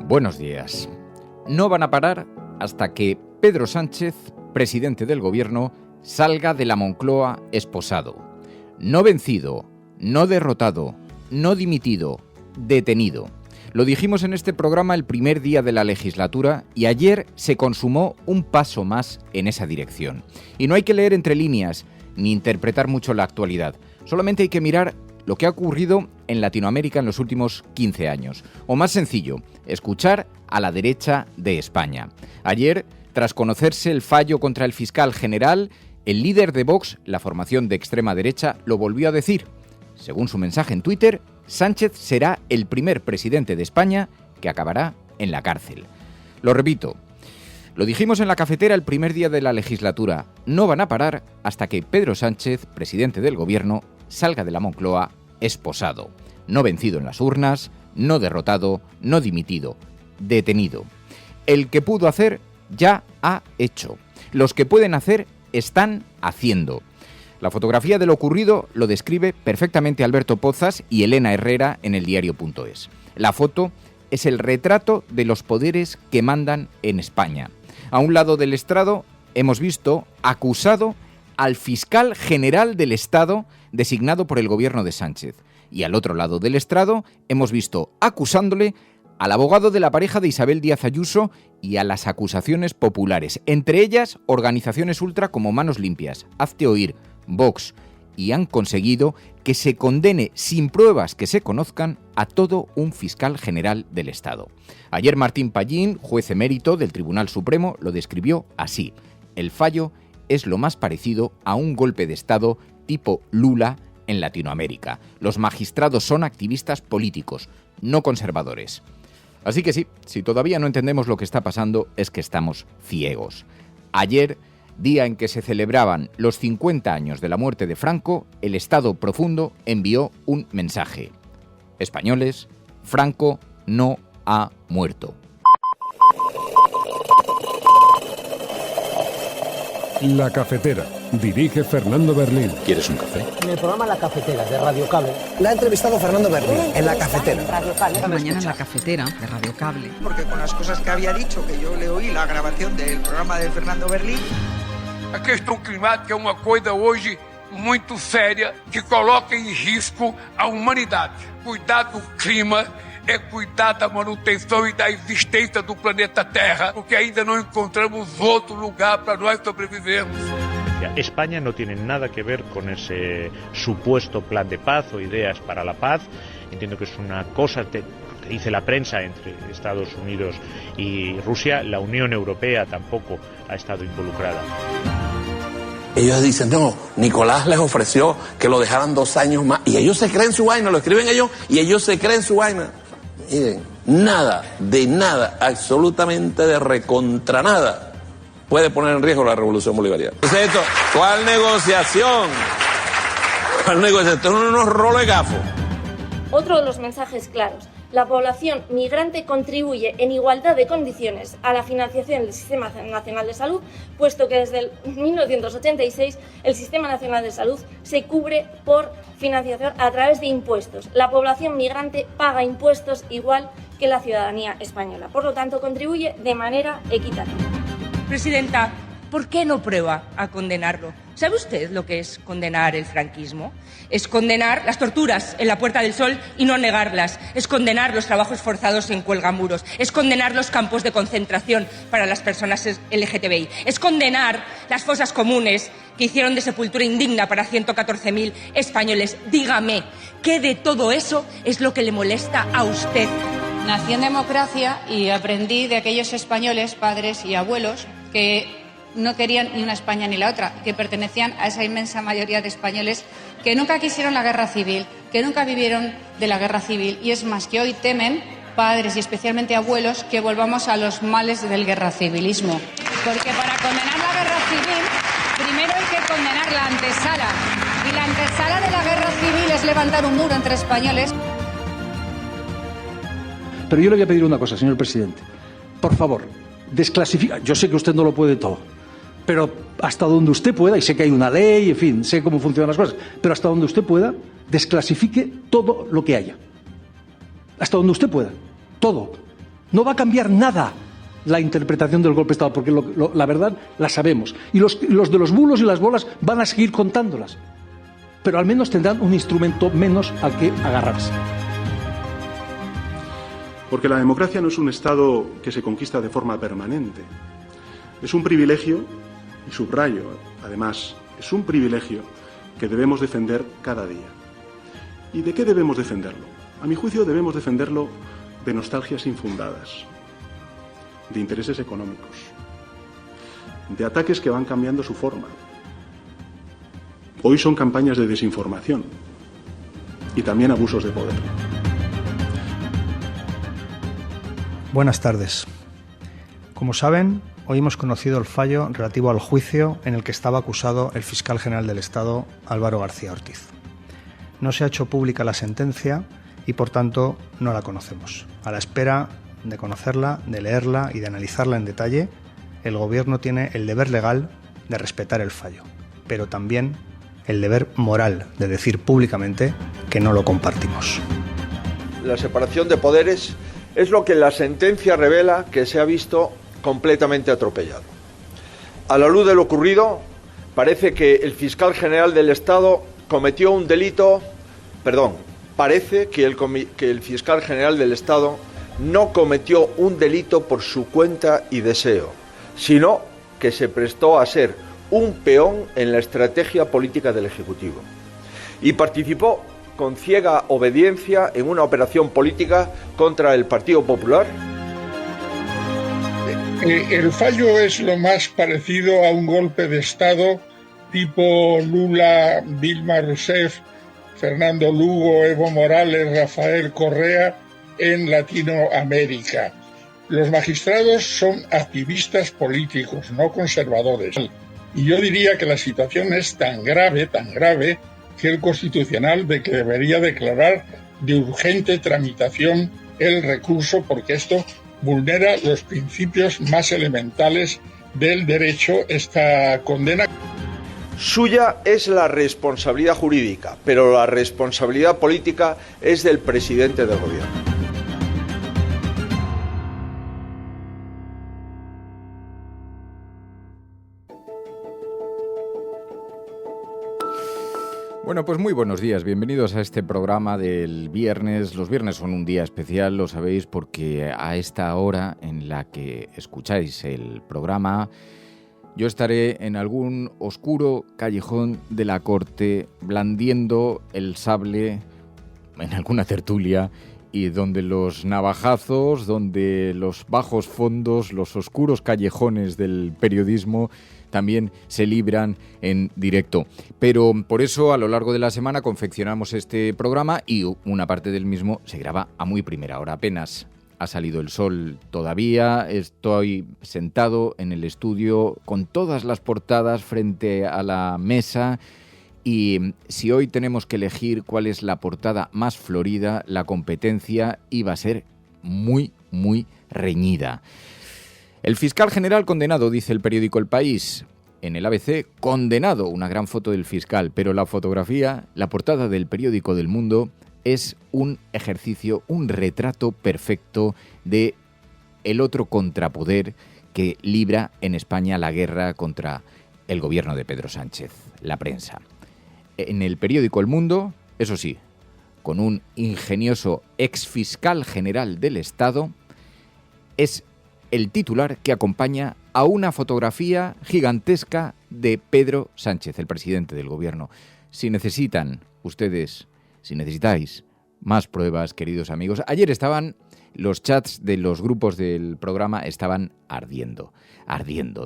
Buenos días. No van a parar hasta que Pedro Sánchez, presidente del gobierno, salga de la Moncloa esposado. No vencido, no derrotado, no dimitido, detenido. Lo dijimos en este programa el primer día de la legislatura y ayer se consumó un paso más en esa dirección. Y no hay que leer entre líneas ni interpretar mucho la actualidad. Solamente hay que mirar lo que ha ocurrido en Latinoamérica en los últimos 15 años. O más sencillo, escuchar a la derecha de España. Ayer, tras conocerse el fallo contra el fiscal general, el líder de Vox, la formación de extrema derecha, lo volvió a decir. Según su mensaje en Twitter, Sánchez será el primer presidente de España que acabará en la cárcel. Lo repito, lo dijimos en la cafetera el primer día de la legislatura. No van a parar hasta que Pedro Sánchez, presidente del gobierno, salga de la Moncloa esposado. No vencido en las urnas, no derrotado, no dimitido, detenido. El que pudo hacer, ya ha hecho. Los que pueden hacer, están haciendo. La fotografía de lo ocurrido lo describe perfectamente Alberto Pozas y Elena Herrera en eldiario.es. La foto es el retrato de los poderes que mandan en España. A un lado del estrado hemos visto acusado al fiscal general del Estado designado por el gobierno de Sánchez. Y al otro lado del estrado hemos visto acusándole al abogado de la pareja de Isabel Díaz Ayuso y a las acusaciones populares, entre ellas organizaciones ultra como Manos Limpias, Hazte Oír, Vox, y han conseguido que se condene sin pruebas que se conozcan a todo un fiscal general del Estado. Ayer Martín Pallín, juez emérito del Tribunal Supremo, lo describió así. El fallo es lo más parecido a un golpe de Estado tipo Lula en Latinoamérica. Los magistrados son activistas políticos, no conservadores. Así que sí, si todavía no entendemos lo que está pasando, es que estamos ciegos. Ayer, día en que se celebraban los 50 años de la muerte de Franco, el Estado Profundo envió un mensaje. Españoles, Franco no ha muerto. La Cafetera. Dirige Fernando Berlín. ¿Quieres un café? En el programa La Cafetera de Radio Cable. La ha entrevistado Fernando Berlín en La Cafetera. Esta mañana en La Cafetera de Radio Cable. Porque con las cosas que había dicho, que yo le oí la grabación del programa de Fernando Berlín. A questão climática é uma coisa hoje muito séria que coloca em risco a humanidade. Cuidar do clima é cuidar da manutenção e da existência do planeta Terra, porque ainda não encontramos outro lugar para nós sobrevivermos. España no tiene nada que ver con ese supuesto plan de paz o ideas para la paz. Entiendo que es una cosa que dice la prensa entre Estados Unidos y Rusia. La Unión Europea tampoco ha estado involucrada. Ellos dicen, no, Nicolás les ofreció que lo dejaran 2 años más. Y ellos se creen su vaina, lo escriben ellos, y ellos se creen su vaina. Miren, nada, de nada, absolutamente de recontra nada, puede poner en riesgo la revolución bolivariana. Entonces esto, ¿cuál negociación? ¿Cuál negociación? Esto son unos roles gafos. Otro de los mensajes claros. La población migrante contribuye en igualdad de condiciones a la financiación del Sistema Nacional de Salud, puesto que desde el 1986 el Sistema Nacional de Salud se cubre por financiación a través de impuestos. La población migrante paga impuestos igual que la ciudadanía española, por lo tanto contribuye de manera equitativa. Presidenta, ¿por qué no prueba a condenarlo? ¿Sabe usted lo que es condenar el franquismo? Es condenar las torturas en la Puerta del Sol y no negarlas. Es condenar los trabajos forzados en Cuelgamuros. Es condenar los campos de concentración para las personas LGTBI. Es condenar las fosas comunes que hicieron de sepultura indigna para 114.000 españoles. Dígame, ¿qué de todo eso es lo que le molesta a usted? Nací en democracia y aprendí de aquellos españoles, padres y abuelos, que no querían ni una España ni la otra, que pertenecían a esa inmensa mayoría de españoles que nunca quisieron la guerra civil, que nunca vivieron de la guerra civil. Y es más, que hoy temen, padres y especialmente abuelos, que volvamos a los males del guerracivilismo. Porque para condenar la guerra civil, primero hay que condenar la antesala. Y la antesala de la guerra civil es levantar un muro entre españoles. Pero yo le voy a pedir una cosa, señor presidente. Por favor, desclasifica. Yo sé que usted no lo puede todo, pero hasta donde usted pueda, y sé que hay una ley, en fin, sé cómo funcionan las cosas, pero hasta donde usted pueda, desclasifique todo lo que haya. Hasta donde usted pueda. Todo. No va a cambiar nada la interpretación del golpe de Estado, porque la verdad la sabemos. Y los de los bulos y las bolas van a seguir contándolas. Pero al menos tendrán un instrumento menos al que agarrarse. Porque la democracia no es un Estado que se conquista de forma permanente. Es un privilegio, y subrayo, además, es un privilegio que debemos defender cada día. ¿Y de qué debemos defenderlo? A mi juicio debemos defenderlo de nostalgias infundadas, de intereses económicos, de ataques que van cambiando su forma. Hoy son campañas de desinformación y también abusos de poder. Buenas tardes. Como saben, hoy hemos conocido el fallo relativo al juicio en el que estaba acusado el fiscal general del Estado, Álvaro García Ortiz. No se ha hecho pública la sentencia y, por tanto, no la conocemos. A la espera de conocerla, de leerla y de analizarla en detalle, el Gobierno tiene el deber legal de respetar el fallo, pero también el deber moral de decir públicamente que no lo compartimos. La separación de poderes es lo que la sentencia revela que se ha visto completamente atropellado. A la luz de lo ocurrido, parece que el fiscal general del Estado cometió un delito, parece que el fiscal general del Estado no cometió un delito por su cuenta y deseo, sino que se prestó a ser un peón en la estrategia política del Ejecutivo y participó con ciega obediencia en una operación política contra el Partido Popular. El fallo es lo más parecido a un golpe de Estado tipo Lula, Dilma Rousseff, Fernando Lugo, Evo Morales, Rafael Correa en Latinoamérica. Los magistrados son activistas políticos, no conservadores. Y yo diría que la situación es tan grave, que el Constitucional debería declarar de urgente tramitación el recurso, porque esto vulnera los principios más elementales del derecho, esta condena. Suya es la responsabilidad jurídica, pero la responsabilidad política es del presidente del Gobierno. Bueno, pues muy buenos días, bienvenidos a este programa del viernes. Los viernes son un día especial, lo sabéis, porque a esta hora en la que escucháis el programa, yo estaré en algún oscuro callejón de la corte, blandiendo el sable en alguna tertulia, y donde los navajazos, donde los bajos fondos, los oscuros callejones del periodismo también se libran en directo. Pero por eso a lo largo de la semana confeccionamos este programa y una parte del mismo se graba a muy primera hora. Apenas ha salido el sol todavía, estoy sentado en el estudio con todas las portadas frente a la mesa y si hoy tenemos que elegir cuál es la portada más florida, la competencia iba a ser muy, muy reñida. El fiscal general condenado, dice el periódico El País. En el ABC, condenado, una gran foto del fiscal, pero la fotografía, la portada del periódico del Mundo, es un ejercicio, un retrato perfecto de el otro contrapoder que libra en España la guerra contra el gobierno de Pedro Sánchez, la prensa. En el periódico El Mundo, eso sí, con un ingenioso exfiscal general del Estado, es el titular que acompaña a una fotografía gigantesca de Pedro Sánchez, el presidente del gobierno. Si necesitáis más pruebas, queridos amigos, ayer los chats de los grupos del programa estaban ardiendo,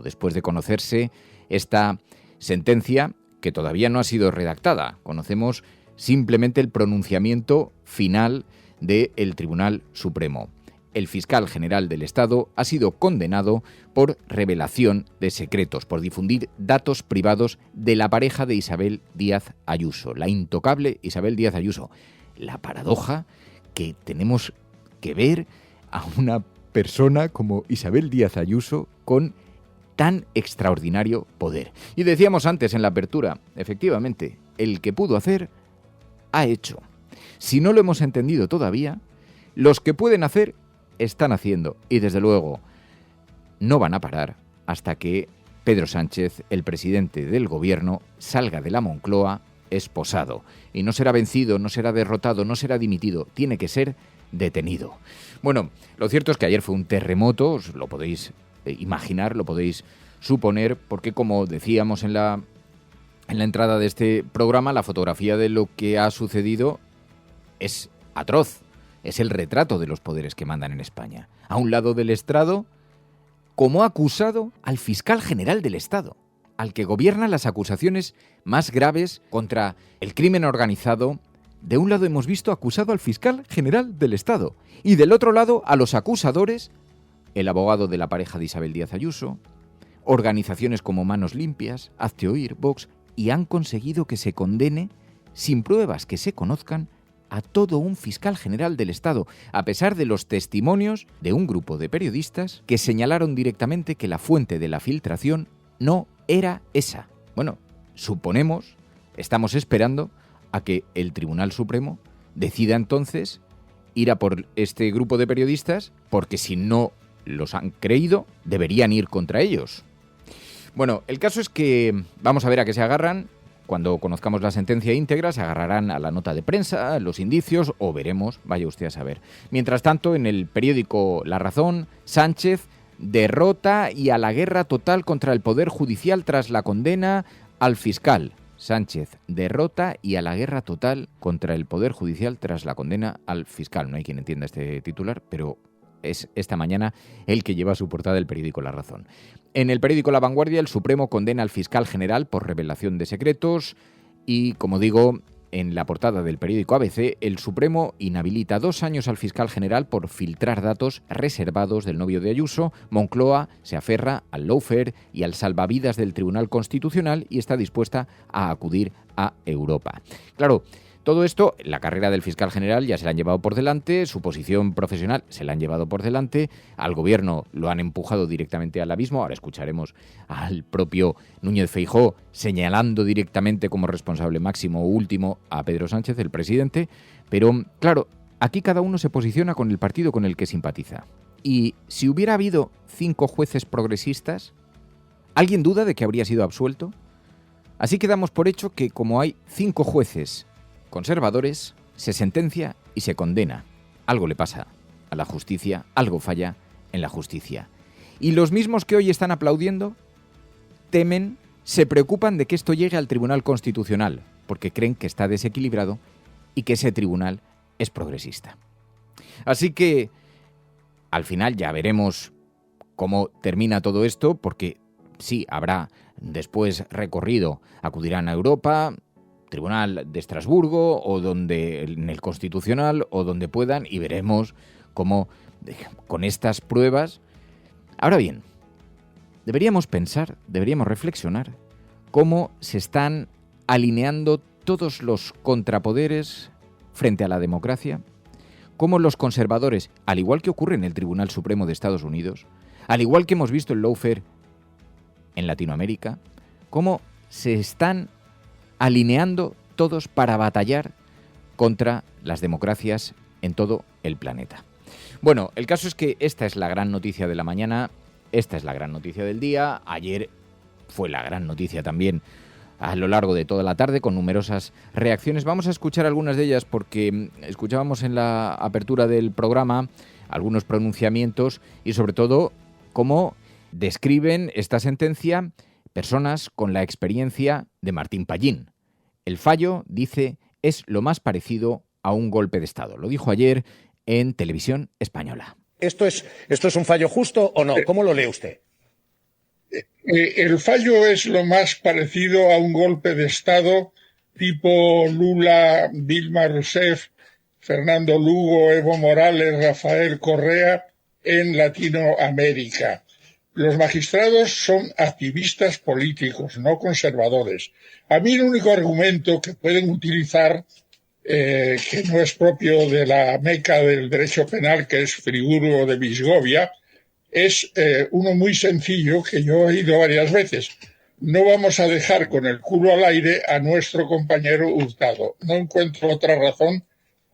después de conocerse esta sentencia que todavía no ha sido redactada. Conocemos simplemente el pronunciamiento final del Tribunal Supremo. El fiscal general del Estado ha sido condenado por revelación de secretos, por difundir datos privados de la pareja de Isabel Díaz Ayuso, la intocable Isabel Díaz Ayuso. La paradoja que tenemos que ver a una persona como Isabel Díaz Ayuso con tan extraordinario poder. Y decíamos antes en la apertura, efectivamente, el que pudo hacer, ha hecho. Si no lo hemos entendido todavía, los que pueden hacer están haciendo y desde luego no van a parar hasta que Pedro Sánchez, el presidente del gobierno, salga de la Moncloa esposado. Y no será vencido, no será derrotado, no será dimitido, tiene que ser detenido. Bueno, lo cierto es que ayer fue un terremoto, os lo podéis imaginar, lo podéis suponer, porque como decíamos en la entrada de este programa, la fotografía de lo que ha sucedido es atroz. Es el retrato de los poderes que mandan en España. A un lado del estrado, como acusado al fiscal general del Estado, al que gobiernan las acusaciones más graves contra el crimen organizado. De un lado hemos visto acusado al fiscal general del Estado y del otro lado a los acusadores, el abogado de la pareja de Isabel Díaz Ayuso, organizaciones como Manos Limpias, Hazte Oír, Vox, y han conseguido que se condene, sin pruebas que se conozcan, a todo un fiscal general del Estado, a pesar de los testimonios de un grupo de periodistas que señalaron directamente que la fuente de la filtración no era esa. Bueno, suponemos, estamos esperando a que el Tribunal Supremo decida entonces ir a por este grupo de periodistas, porque si no los han creído, deberían ir contra ellos. Bueno, el caso es que vamos a ver a qué se agarran. Cuando conozcamos la sentencia íntegra, se agarrarán a la nota de prensa, los indicios, o veremos, vaya usted a saber. Mientras tanto, en el periódico La Razón, Sánchez derrota y a la guerra total contra el Poder Judicial tras la condena al fiscal. Sánchez derrota y a la guerra total contra el Poder Judicial tras la condena al fiscal. No hay quien entienda este titular, pero es esta mañana el que lleva su portada el periódico La Razón. En el periódico La Vanguardia, el Supremo condena al fiscal general por revelación de secretos y, como digo, en la portada del periódico ABC, el Supremo inhabilita 2 años al fiscal general por filtrar datos reservados del novio de Ayuso. Moncloa se aferra al lawfare y al salvavidas del Tribunal Constitucional y está dispuesta a acudir a Europa. Claro, todo esto, la carrera del fiscal general ya se la han llevado por delante, su posición profesional se la han llevado por delante, al gobierno lo han empujado directamente al abismo. Ahora escucharemos al propio Núñez Feijóo señalando directamente como responsable máximo o último a Pedro Sánchez, el presidente. Pero, claro, aquí cada uno se posiciona con el partido con el que simpatiza. Y si hubiera habido 5 jueces progresistas, ¿alguien duda de que habría sido absuelto? Así que damos por hecho que como hay 5 jueces conservadores, se sentencia y se condena. Algo le pasa a la justicia, algo falla en la justicia. Y los mismos que hoy están aplaudiendo temen, se preocupan de que esto llegue al Tribunal Constitucional, porque creen que está desequilibrado y que ese tribunal es progresista. Así que al final ya veremos cómo termina todo esto, porque sí, habrá después recorrido, acudirán a Europa, Tribunal de Estrasburgo o donde en el Constitucional o donde puedan, y veremos cómo con estas pruebas. Ahora bien, deberíamos pensar, deberíamos reflexionar cómo se están alineando todos los contrapoderes frente a la democracia, cómo los conservadores, al igual que ocurre en el Tribunal Supremo de Estados Unidos, al igual que hemos visto el lawfare en Latinoamérica, cómo se están alineando todos para batallar contra las democracias en todo el planeta. Bueno, el caso es que esta es la gran noticia de la mañana, esta es la gran noticia del día. Ayer fue la gran noticia también a lo largo de toda la tarde, con numerosas reacciones. Vamos a escuchar algunas de ellas porque escuchábamos en la apertura del programa algunos pronunciamientos y sobre todo cómo describen esta sentencia personas con la experiencia de Martín Pallín. El fallo, dice, es lo más parecido a un golpe de Estado. Lo dijo ayer en Televisión Española. ¿Esto es un fallo justo o no? ¿Cómo lo lee usted? El fallo es lo más parecido a un golpe de Estado tipo Lula, Dilma Rousseff, Fernando Lugo, Evo Morales, Rafael Correa en Latinoamérica. Los magistrados son activistas políticos, no conservadores. A mí el único argumento que pueden utilizar, que no es propio de la meca del derecho penal, que es Friburgo de Brisgovia, es uno muy sencillo que yo he oído varias veces. No vamos a dejar con el culo al aire a nuestro compañero Hurtado. No encuentro otra razón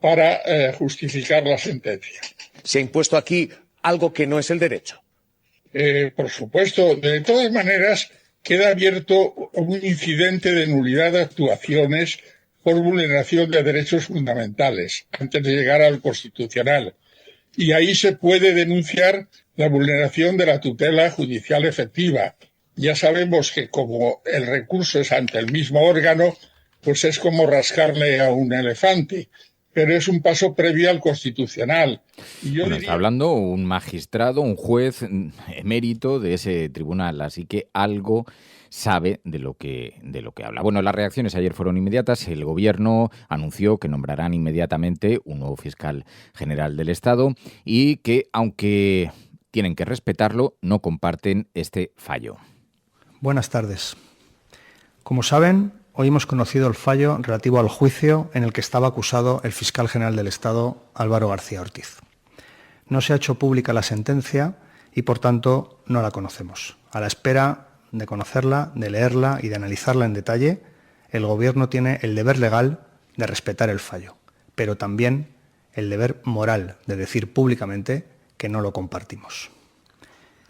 para justificar la sentencia. se ha impuesto aquí algo que no es el derecho. Por supuesto. De todas maneras, queda abierto un incidente de nulidad de actuaciones por vulneración de derechos fundamentales antes de llegar al Constitucional. Y ahí se puede denunciar la vulneración de la tutela judicial efectiva. Ya sabemos que como el recurso es ante el mismo órgano, pues es como rascarle a un elefante, pero es un paso previo al Constitucional. Y yo Está hablando un magistrado, un juez emérito de ese tribunal, así que algo sabe de lo que habla. Bueno, las reacciones ayer fueron inmediatas. El Gobierno anunció que nombrarán inmediatamente un nuevo fiscal general del Estado y que, aunque tienen que respetarlo, no comparten este fallo. Buenas tardes. Como saben, hoy hemos conocido el fallo relativo al juicio en el que estaba acusado el fiscal general del Estado, Álvaro García Ortiz. No se ha hecho pública la sentencia y, por tanto, no la conocemos. A la espera de conocerla, de leerla y de analizarla en detalle, el Gobierno tiene el deber legal de respetar el fallo, pero también el deber moral de decir públicamente que no lo compartimos.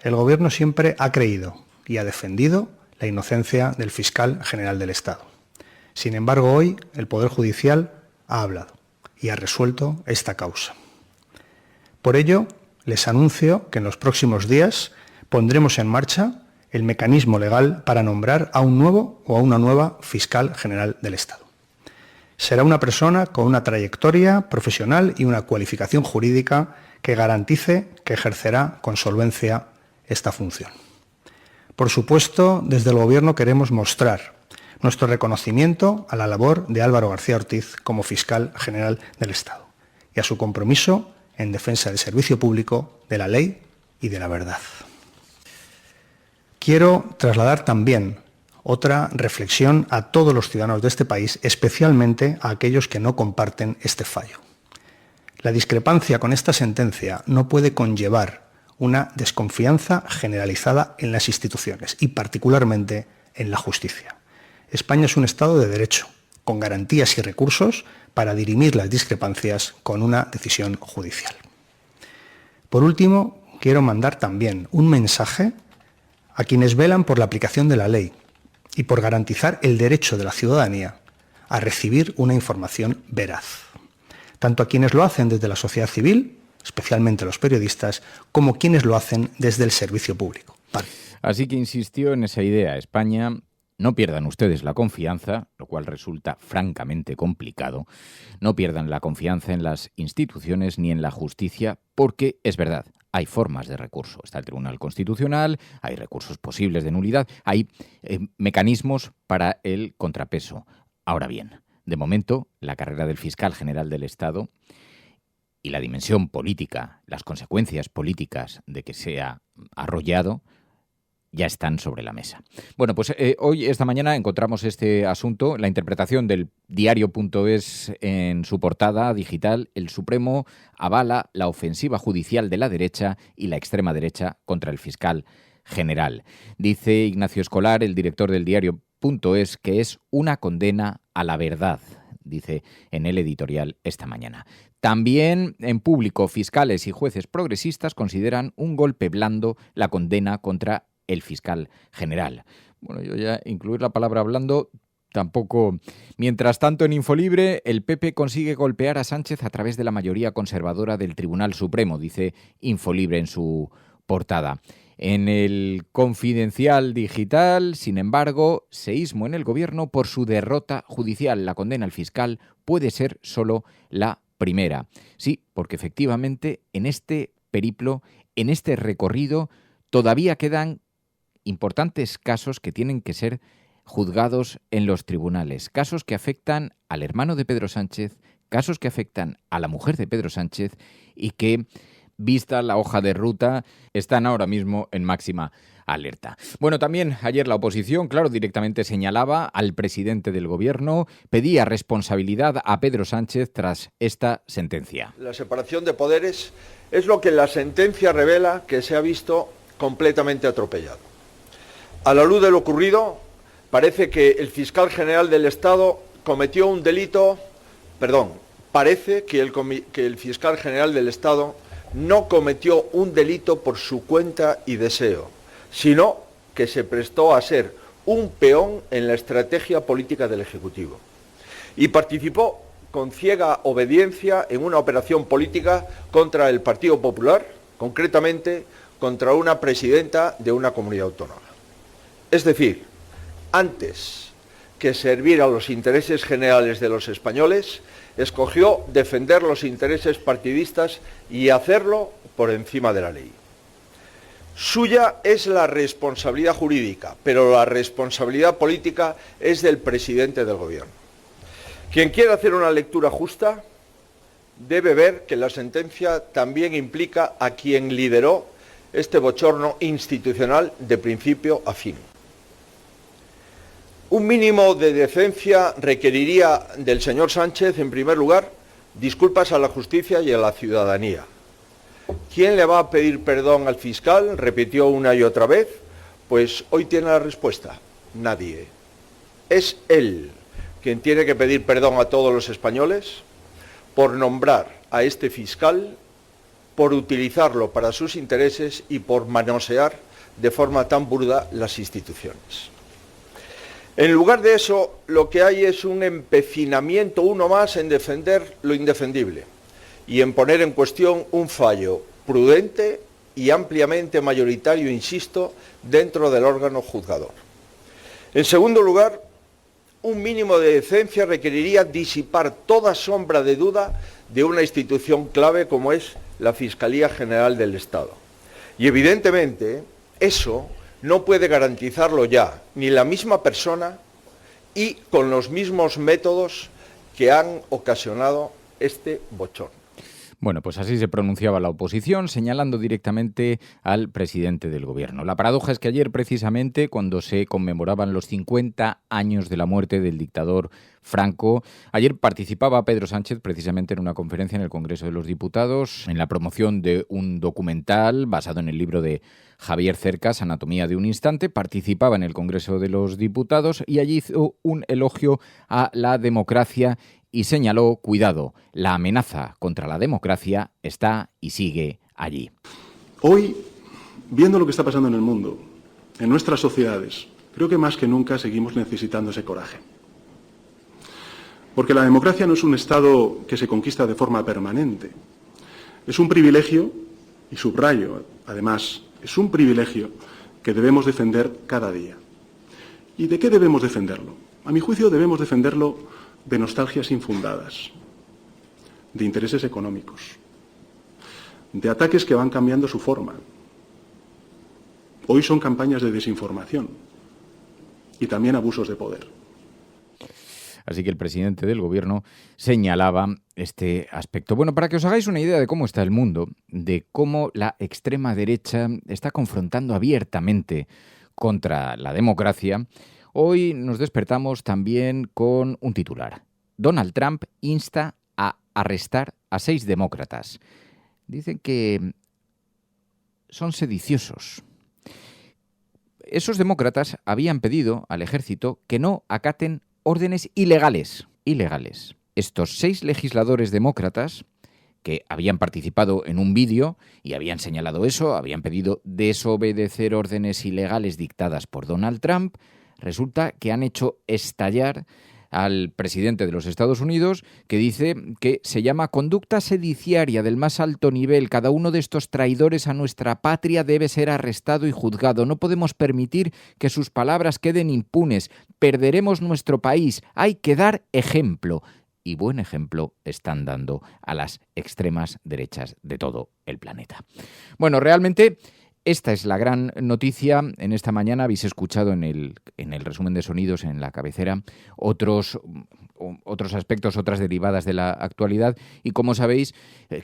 El Gobierno siempre ha creído y ha defendido la inocencia del fiscal general del Estado. Sin embargo, hoy el Poder Judicial ha hablado y ha resuelto esta causa. Por ello, les anuncio que en los próximos días pondremos en marcha el mecanismo legal para nombrar a un nuevo o a una nueva fiscal general del Estado. Será una persona con una trayectoria profesional y una cualificación jurídica que garantice que ejercerá con solvencia esta función. Por supuesto, desde el Gobierno queremos mostrar nuestro reconocimiento a la labor de Álvaro García Ortiz como fiscal general del Estado y a su compromiso en defensa del servicio público, de la ley y de la verdad. Quiero trasladar también otra reflexión a todos los ciudadanos de este país, especialmente a aquellos que no comparten este fallo. La discrepancia con esta sentencia no puede conllevar una desconfianza generalizada en las instituciones y particularmente en la justicia. España es un Estado de derecho, con garantías y recursos para dirimir las discrepancias con una decisión judicial. Por último, quiero mandar también un mensaje a quienes velan por la aplicación de la ley y por garantizar el derecho de la ciudadanía a recibir una información veraz, tanto a quienes lo hacen desde la sociedad civil, especialmente los periodistas, como quienes lo hacen desde el servicio público. Así que insistió en esa idea. España, no pierdan ustedes la confianza, lo cual resulta francamente complicado, no pierdan la confianza en las instituciones ni en la justicia, porque es verdad, hay formas de recurso. Está el Tribunal Constitucional, hay recursos posibles de nulidad, hay mecanismos para el contrapeso. Ahora bien, de momento, la carrera del fiscal general del Estado y la dimensión política, las consecuencias políticas de que sea arrollado, ya están sobre la mesa. Bueno, pues hoy, esta mañana, encontramos este asunto, la interpretación del diario.es en su portada digital. El Supremo avala la ofensiva judicial de la derecha y la extrema derecha contra el fiscal general. Dice Ignacio Escolar, el director del diario.es, que es una condena a la verdad, dice en el editorial esta mañana. También en público, fiscales y jueces progresistas consideran un golpe blando la condena contra el fiscal general. Bueno, yo ya incluir la palabra blando tampoco. Mientras tanto, en Infolibre, el PP consigue golpear a Sánchez a través de la mayoría conservadora del Tribunal Supremo, dice Infolibre en su portada. En el Confidencial digital, sin embargo, seísmo en el Gobierno por su derrota judicial. La condena al fiscal puede ser solo la primera. Sí, porque efectivamente en este periplo, en este recorrido, todavía quedan importantes casos que tienen que ser juzgados en los tribunales. Casos que afectan al hermano de Pedro Sánchez, casos que afectan a la mujer de Pedro Sánchez y que, vista la hoja de ruta, están ahora mismo en máxima alerta. Bueno, también ayer la oposición, claro, directamente señalaba al presidente del Gobierno, pedía responsabilidad a Pedro Sánchez tras esta sentencia. La separación de poderes es lo que la sentencia revela que se ha visto completamente atropellado. A la luz de lo ocurrido, parece que el fiscal general del Estado cometió un delito, parece que el fiscal general del Estado no cometió un delito por su cuenta y deseo, sino que se prestó a ser un peón en la estrategia política del Ejecutivo y participó con ciega obediencia en una operación política contra el Partido Popular, concretamente contra una presidenta de una comunidad autónoma. Es decir, antes que servir a los intereses generales de los españoles, escogió defender los intereses partidistas y hacerlo por encima de la ley. Suya es la responsabilidad jurídica, pero la responsabilidad política es del presidente del Gobierno. Quien quiera hacer una lectura justa debe ver que la sentencia también implica a quien lideró este bochorno institucional de principio a fin. Un mínimo de decencia requeriría del señor Sánchez, en primer lugar, disculpas a la justicia y a la ciudadanía. ¿Quién le va a pedir perdón al fiscal?, repitió una y otra vez. Pues hoy tiene la respuesta: nadie. Es él quien tiene que pedir perdón a todos los españoles por nombrar a este fiscal, por utilizarlo para sus intereses y por manosear de forma tan burda las instituciones. En lugar de eso, lo que hay es un empecinamiento, uno más, en defender lo indefendible y en poner en cuestión un fallo prudente y ampliamente mayoritario, insisto, dentro del órgano juzgador. En segundo lugar, un mínimo de decencia requeriría disipar toda sombra de duda de una institución clave como es la Fiscalía General del Estado. Y evidentemente eso no puede garantizarlo ya ni la misma persona y con los mismos métodos que han ocasionado este bochorno. Bueno, pues así se pronunciaba la oposición, señalando directamente al presidente del Gobierno. La paradoja es que ayer, precisamente, cuando se conmemoraban los 50 años de la muerte del dictador Franco, ayer participaba Pedro Sánchez precisamente en una conferencia en el Congreso de los Diputados, en la promoción de un documental basado en el libro de Javier Cercas, Anatomía de un instante. Participaba en el Congreso de los Diputados y allí hizo un elogio a la democracia y señaló: cuidado, la amenaza contra la democracia está y sigue allí. Hoy, viendo lo que está pasando en el mundo, en nuestras sociedades, creo que más que nunca seguimos necesitando ese coraje. Porque la democracia no es un estado que se conquista de forma permanente. Es un privilegio, y subrayo, además, es un privilegio que debemos defender cada día. ¿Y de qué debemos defenderlo? A mi juicio debemos defenderlo de nostalgias infundadas, de intereses económicos, de ataques que van cambiando su forma. Hoy son campañas de desinformación y también abusos de poder. Así que el presidente del Gobierno señalaba este aspecto. Bueno, para que os hagáis una idea de cómo está el mundo, de cómo la extrema derecha está confrontando abiertamente contra la democracia, hoy nos despertamos también con un titular. Donald Trump insta a arrestar a 6 demócratas. Dicen que son sediciosos. Esos demócratas habían pedido al ejército que no acaten órdenes ilegales. Estos 6 legisladores demócratas que habían participado en un vídeo y habían señalado eso, habían pedido desobedecer órdenes ilegales dictadas por Donald Trump, resulta que han hecho estallar al presidente de los Estados Unidos, que dice que se llama conducta sediciaria del más alto nivel. Cada uno de estos traidores a nuestra patria debe ser arrestado y juzgado. No podemos permitir que sus palabras queden impunes. Perderemos nuestro país. Hay que dar ejemplo. Y buen ejemplo están dando a las extremas derechas de todo el planeta. Bueno, realmente esta es la gran noticia. En esta mañana habéis escuchado en el resumen de sonidos, en la cabecera, otros aspectos, otras derivadas de la actualidad. Y como sabéis,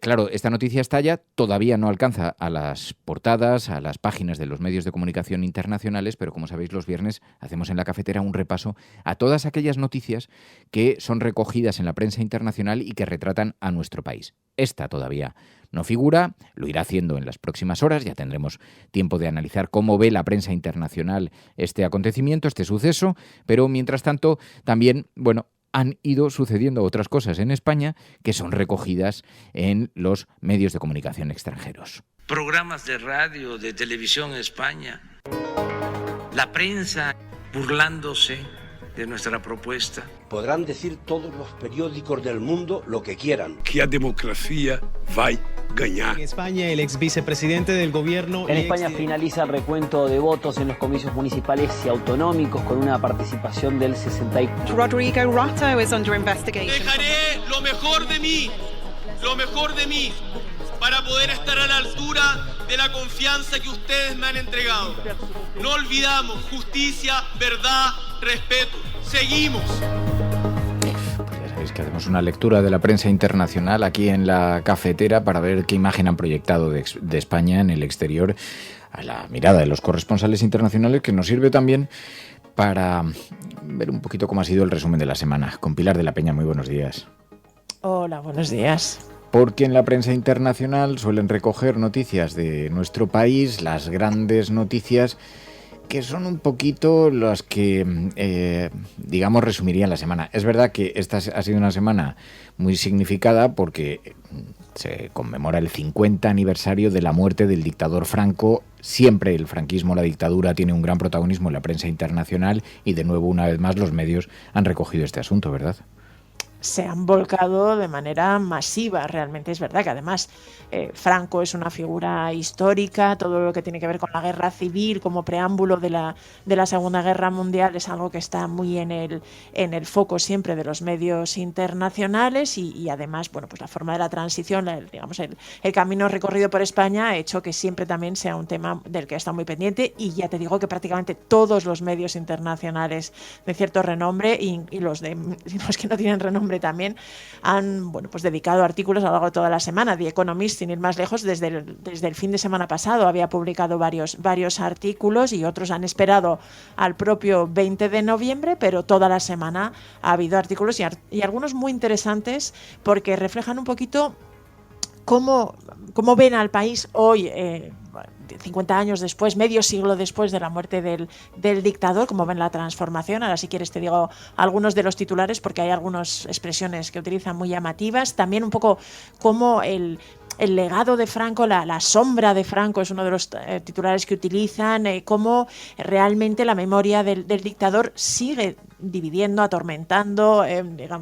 claro, esta noticia estalla, todavía no alcanza a las portadas, a las páginas de los medios de comunicación internacionales, pero como sabéis, los viernes hacemos en la cafetera un repaso a todas aquellas noticias que son recogidas en la prensa internacional y que retratan a nuestro país. Esta todavía no figura, lo irá haciendo en las próximas horas, ya tendremos tiempo de analizar cómo ve la prensa internacional este acontecimiento, este suceso, pero mientras tanto también, bueno, han ido sucediendo otras cosas en España que son recogidas en los medios de comunicación extranjeros. Programas de radio, de televisión en España, la prensa burlándose de nuestra propuesta. Podrán decir todos los periódicos del mundo lo que quieran. Que a democracia va a ganar. En España, el ex vicepresidente del gobierno... En España finaliza el recuento de votos en los comicios municipales y autonómicos con una participación del 64%. Rodrigo Rato is under investigation. Dejaré lo mejor de mí, para poder estar a la altura de la confianza que ustedes me han entregado. No olvidamos justicia, verdad, respeto. Seguimos. Pues ya sabéis que hacemos una lectura de la prensa internacional aquí en la cafetera para ver qué imagen han proyectado de España en el exterior a la mirada de los corresponsales internacionales, que nos sirve también para ver un poquito cómo ha sido el resumen de la semana. Con Pilar de la Peña, muy buenos días. Hola, buenos días. Porque en la prensa internacional suelen recoger noticias de nuestro país, las grandes noticias que son un poquito las que, digamos, resumirían la semana. Es verdad que esta ha sido una semana muy significada porque se conmemora el 50 aniversario de la muerte del dictador Franco. Siempre el franquismo, la dictadura, tiene un gran protagonismo en la prensa internacional y, de nuevo, una vez más, los medios han recogido este asunto, ¿verdad? Se han volcado de manera masiva. Realmente es verdad que además Franco es una figura histórica. Todo lo que tiene que ver con la guerra civil como preámbulo de la Segunda Guerra Mundial es algo que está muy en el foco siempre de los medios internacionales y además, bueno, pues la forma de la transición, digamos el camino recorrido por España ha hecho que siempre también sea un tema del que está muy pendiente, y ya te digo que prácticamente todos los medios internacionales de cierto renombre y los que no tienen renombre también han, bueno, pues dedicado artículos a lo largo de toda la semana. The Economist, sin ir más lejos, desde el fin de semana pasado había publicado varios artículos, y otros han esperado al propio 20 de noviembre, pero toda la semana ha habido artículos y algunos muy interesantes porque reflejan un poquito cómo ven al país hoy, 50 años después, medio siglo después de la muerte del dictador, cómo ven la transformación. Ahora, si quieres, te digo algunos de los titulares porque hay algunas expresiones que utilizan muy llamativas. También un poco cómo el legado de Franco, la sombra de Franco es uno de los titulares que utilizan, cómo realmente la memoria del dictador sigue dividiendo, atormentando,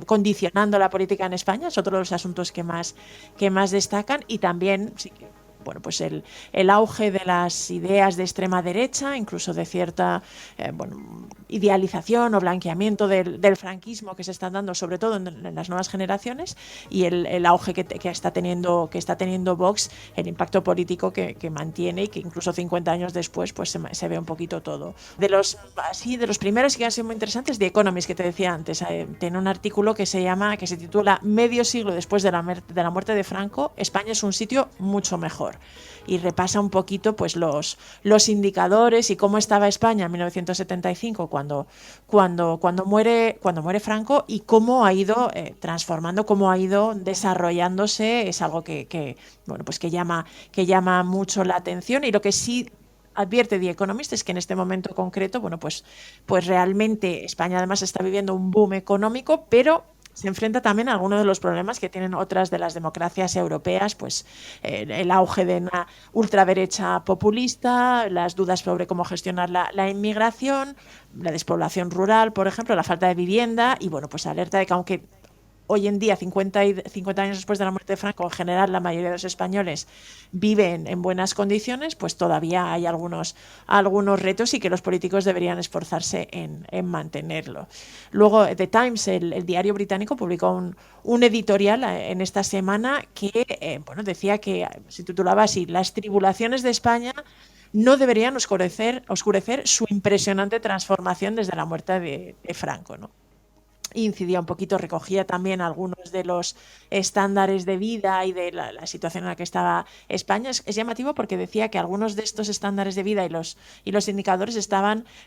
condicionando la política en España. Es otro de los asuntos que más destacan. Y también, sí, bueno, pues el auge de las ideas de extrema derecha, incluso de cierta idealización o blanqueamiento del franquismo que se están dando, sobre todo en las nuevas generaciones, y el auge que está teniendo Vox, el impacto político que mantiene, y que incluso 50 años después pues se ve un poquito todo. De los primeros que han sido muy interesantes, The Economist, que te decía antes, tiene un artículo que se titula Medio siglo después de la muerte de Franco, España es un sitio mucho mejor. Y repasa un poquito pues los indicadores y cómo estaba España en 1975 cuando muere Franco, y cómo ha ido transformando, cómo ha ido desarrollándose. Es algo que llama mucho la atención. Y lo que sí advierte The Economist es que en este momento concreto, pues realmente España además está viviendo un boom económico, pero se enfrenta también a algunos de los problemas que tienen otras de las democracias europeas, pues el auge de una ultraderecha populista, las dudas sobre cómo gestionar la inmigración, la despoblación rural, por ejemplo, la falta de vivienda, y bueno, pues alerta de que aunque hoy en día, 50 años después de la muerte de Franco, en general la mayoría de los españoles viven en buenas condiciones, pues todavía hay algunos retos y que los políticos deberían esforzarse en mantenerlo. Luego, The Times, el diario británico, publicó un editorial en esta semana que decía que, se titulaba así, las tribulaciones de España no deberían oscurecer su impresionante transformación desde la muerte de Franco, ¿no? Incidía un poquito, recogía también algunos de los estándares de vida y de la situación en la que estaba España. Es llamativo porque decía que algunos de estos estándares de vida y los indicadores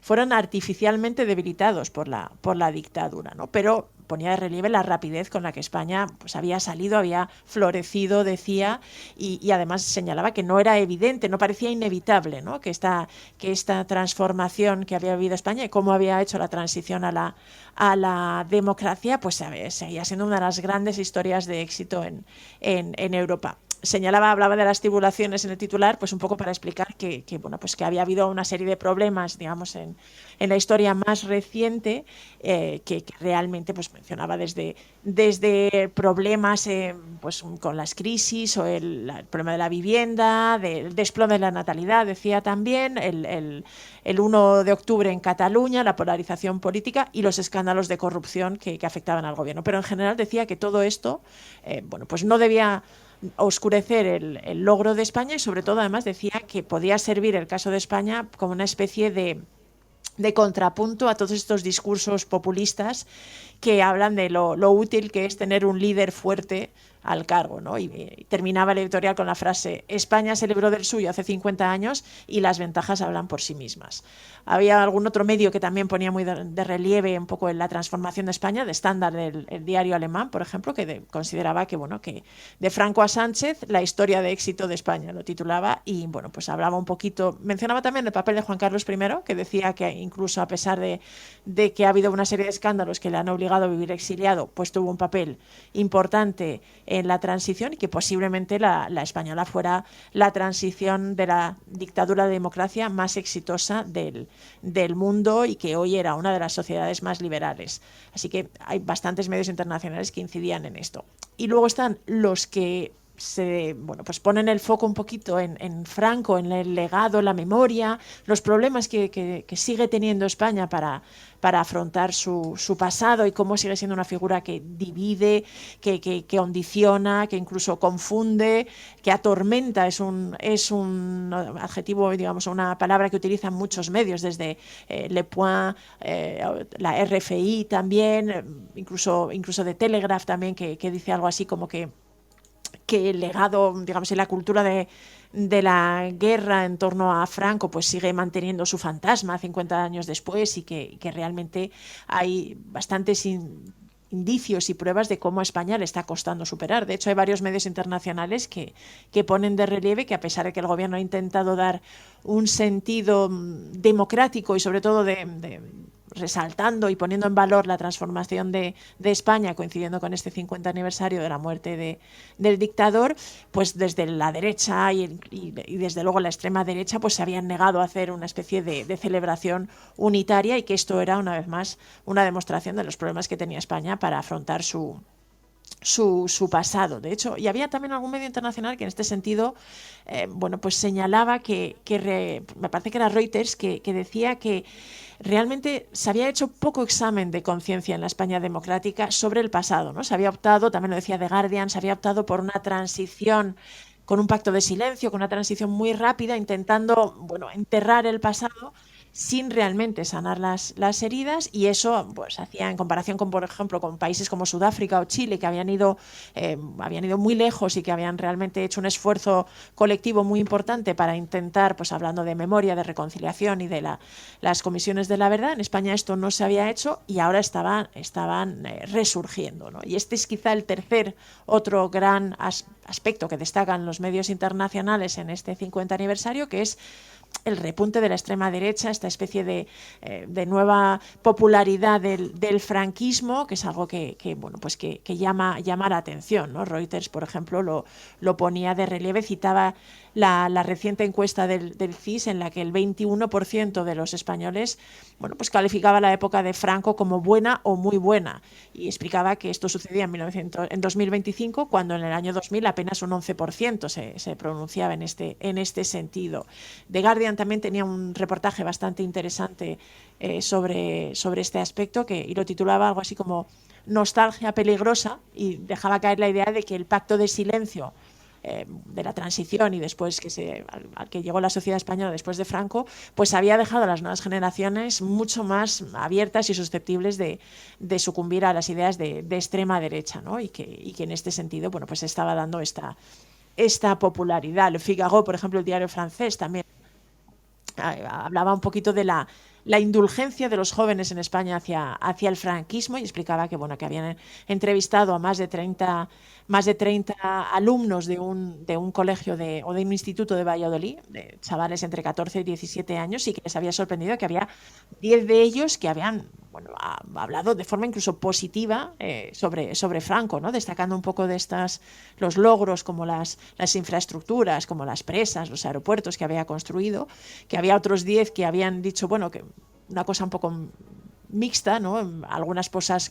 fueron artificialmente debilitados por la dictadura, ¿no? Pero ponía de relieve la rapidez con la que España pues había salido, había florecido, decía, y además señalaba que no era evidente, no parecía inevitable, ¿no? que esta transformación que había vivido España y cómo había hecho la transición a la democracia, pues seguía siendo una de las grandes historias de éxito en Europa. Hablaba de las tribulaciones en el titular, pues un poco para explicar que había habido una serie de problemas, digamos, en la historia más reciente, que realmente pues mencionaba desde problemas pues con las crisis o el problema de la vivienda, del desplome de la natalidad, decía también, el 1 de octubre en Cataluña, la polarización política y los escándalos de corrupción que afectaban al gobierno. Pero en general decía que todo esto pues no debía oscurecer el logro de España, y sobre todo además decía que podía servir el caso de España como una especie de contrapunto a todos estos discursos populistas que hablan de lo útil que es tener un líder fuerte al cargo, ¿no? Y terminaba el editorial con la frase: España se libró del suyo hace 50 años y las ventajas hablan por sí mismas. Había algún otro medio que también ponía muy de relieve un poco en la transformación de España, de Standard, el diario alemán, por ejemplo, que consideraba que de Franco a Sánchez, la historia de éxito de España, lo titulaba, y pues hablaba un poquito, mencionaba también el papel de Juan Carlos I, que decía que incluso a pesar de que ha habido una serie de escándalos que le han obligado a vivir exiliado, pues tuvo un papel importante en la transición, y que posiblemente la española fuera la transición de la dictadura a la democracia más exitosa del mundo, y que hoy era una de las sociedades más liberales. Así que hay bastantes medios internacionales que incidían en esto. Y luego están los que pues ponen el foco un poquito en Franco, en el legado, la memoria, los problemas que sigue teniendo España para afrontar su pasado, y cómo sigue siendo una figura que divide, que condiciona, que incluso confunde, que atormenta. Es un adjetivo, digamos, una palabra que utilizan muchos medios, desde Le Point, la RFI también, incluso de Telegraph también, que dice algo así como que el legado, digamos, y la cultura de la guerra en torno a Franco pues sigue manteniendo su fantasma 50 años después, y que realmente hay bastantes indicios y pruebas de cómo a España le está costando superar. De hecho, hay varios medios internacionales que ponen de relieve que, a pesar de que el gobierno ha intentado dar un sentido democrático y sobre todo resaltando y poniendo en valor la transformación de España, coincidiendo con este 50 aniversario de la muerte del dictador, pues desde la derecha y desde luego la extrema derecha pues se habían negado a hacer una especie de celebración unitaria, y que esto era una vez más una demostración de los problemas que tenía España para afrontar su pasado. De hecho, y había también algún medio internacional que en este sentido pues señalaba me parece que era Reuters, que decía que realmente se había hecho poco examen de conciencia en la España democrática sobre el pasado, ¿no? Se había optado, también lo decía The Guardian, se había optado por una transición con un pacto de silencio, con una transición muy rápida, intentando enterrar el pasado sin realmente sanar las heridas, y eso pues hacía, en comparación con, por ejemplo, con países como Sudáfrica o Chile, que habían ido muy lejos y que habían realmente hecho un esfuerzo colectivo muy importante para intentar, pues hablando de memoria, de reconciliación y de las comisiones de la verdad. En España esto no se había hecho, y ahora estaban resurgiendo, ¿no? Y este es quizá el otro gran aspecto que destacan los medios internacionales en este 50 aniversario, que es el repunte de la extrema derecha, esta especie de nueva popularidad del franquismo, que es algo que llama la atención, ¿no? Reuters, por ejemplo, lo ponía de relieve, citaba la reciente encuesta del CIS, en la que el 21% de los españoles pues calificaba la época de Franco como buena o muy buena, y explicaba que esto sucedía en 2025, cuando en el año 2000 apenas un 11% se pronunciaba en este sentido. The Guardian también tenía un reportaje bastante interesante sobre este aspecto, y lo titulaba algo así como Nostalgia peligrosa, y dejaba caer la idea de que el pacto de silencio de la transición y después al que llegó la sociedad española después de Franco, pues había dejado a las nuevas generaciones mucho más abiertas y susceptibles de sucumbir a las ideas de extrema derecha, ¿no? Y que en este sentido pues estaba dando esta popularidad. Le Figaro, por ejemplo, el diario francés, también hablaba un poquito de la indulgencia de los jóvenes en España hacia el franquismo, y explicaba que, bueno, que habían entrevistado a más de 30 alumnos de un colegio o de un instituto de Valladolid, de chavales entre 14 y 17 años, y que les había sorprendido que había 10 de ellos que habían hablado de forma incluso positiva sobre Franco, ¿no? Destacando un poco de los logros como las infraestructuras, como las presas, los aeropuertos que había construido, que había otros 10 que habían dicho, bueno, que una cosa un poco mixta, ¿no? Algunas cosas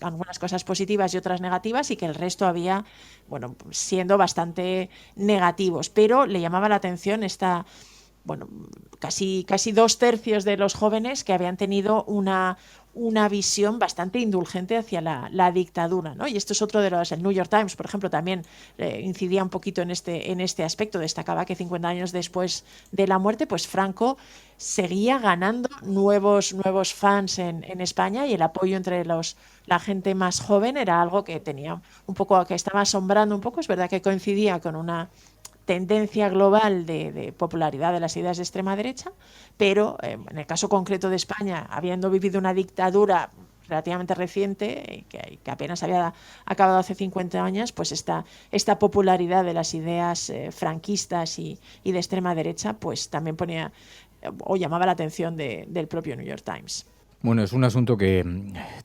positivas y otras negativas, y que el resto había, bueno, siendo bastante negativos. Pero le llamaba la atención casi 2/3 de los jóvenes que habían tenido una visión bastante indulgente hacia la dictadura, ¿no? Y esto es otro de los... El New York Times, por ejemplo, también incidía un poquito en este aspecto. Destacaba que 50 años después de la muerte, pues Franco seguía ganando nuevos fans en España, y el apoyo entre la gente más joven era algo que tenía un poco, que estaba asombrando un poco. Es verdad que coincidía con una tendencia global de popularidad de las ideas de extrema derecha, pero en el caso concreto de España, habiendo vivido una dictadura relativamente reciente, que apenas había acabado hace 50 años, pues esta popularidad de las ideas franquistas y de extrema derecha, pues también ponía o llamaba la atención del propio New York Times. Bueno, es un asunto que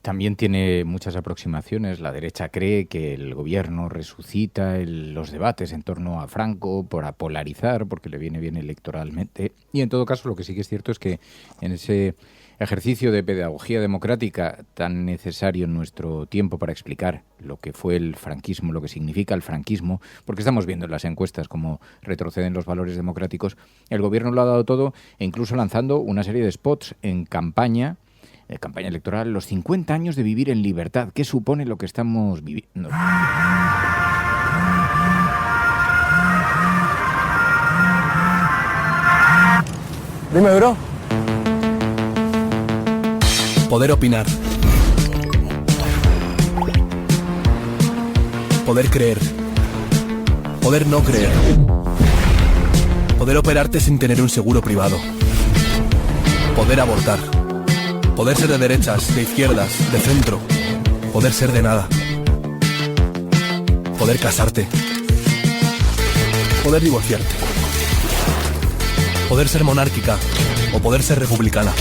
también tiene muchas aproximaciones. La derecha cree que el gobierno resucita los debates en torno a Franco para polarizar, porque le viene bien electoralmente. Y en todo caso, lo que sí que es cierto es que en ese ejercicio de pedagogía democrática tan necesario en nuestro tiempo para explicar lo que fue el franquismo, lo que significa el franquismo, porque estamos viendo en las encuestas cómo retroceden los valores democráticos, el gobierno lo ha dado todo, e incluso lanzando una serie de spots en campaña electoral, los 50 años de vivir en libertad. ¿Qué supone lo que estamos viviendo? Dime, bro. Poder opinar. Poder creer. Poder no creer. Poder operarte sin tener un seguro privado. Poder abortar. Poder ser de derechas, de izquierdas, de centro. Poder ser de nada. Poder casarte. Poder divorciarte. Poder ser monárquica o poder ser republicana.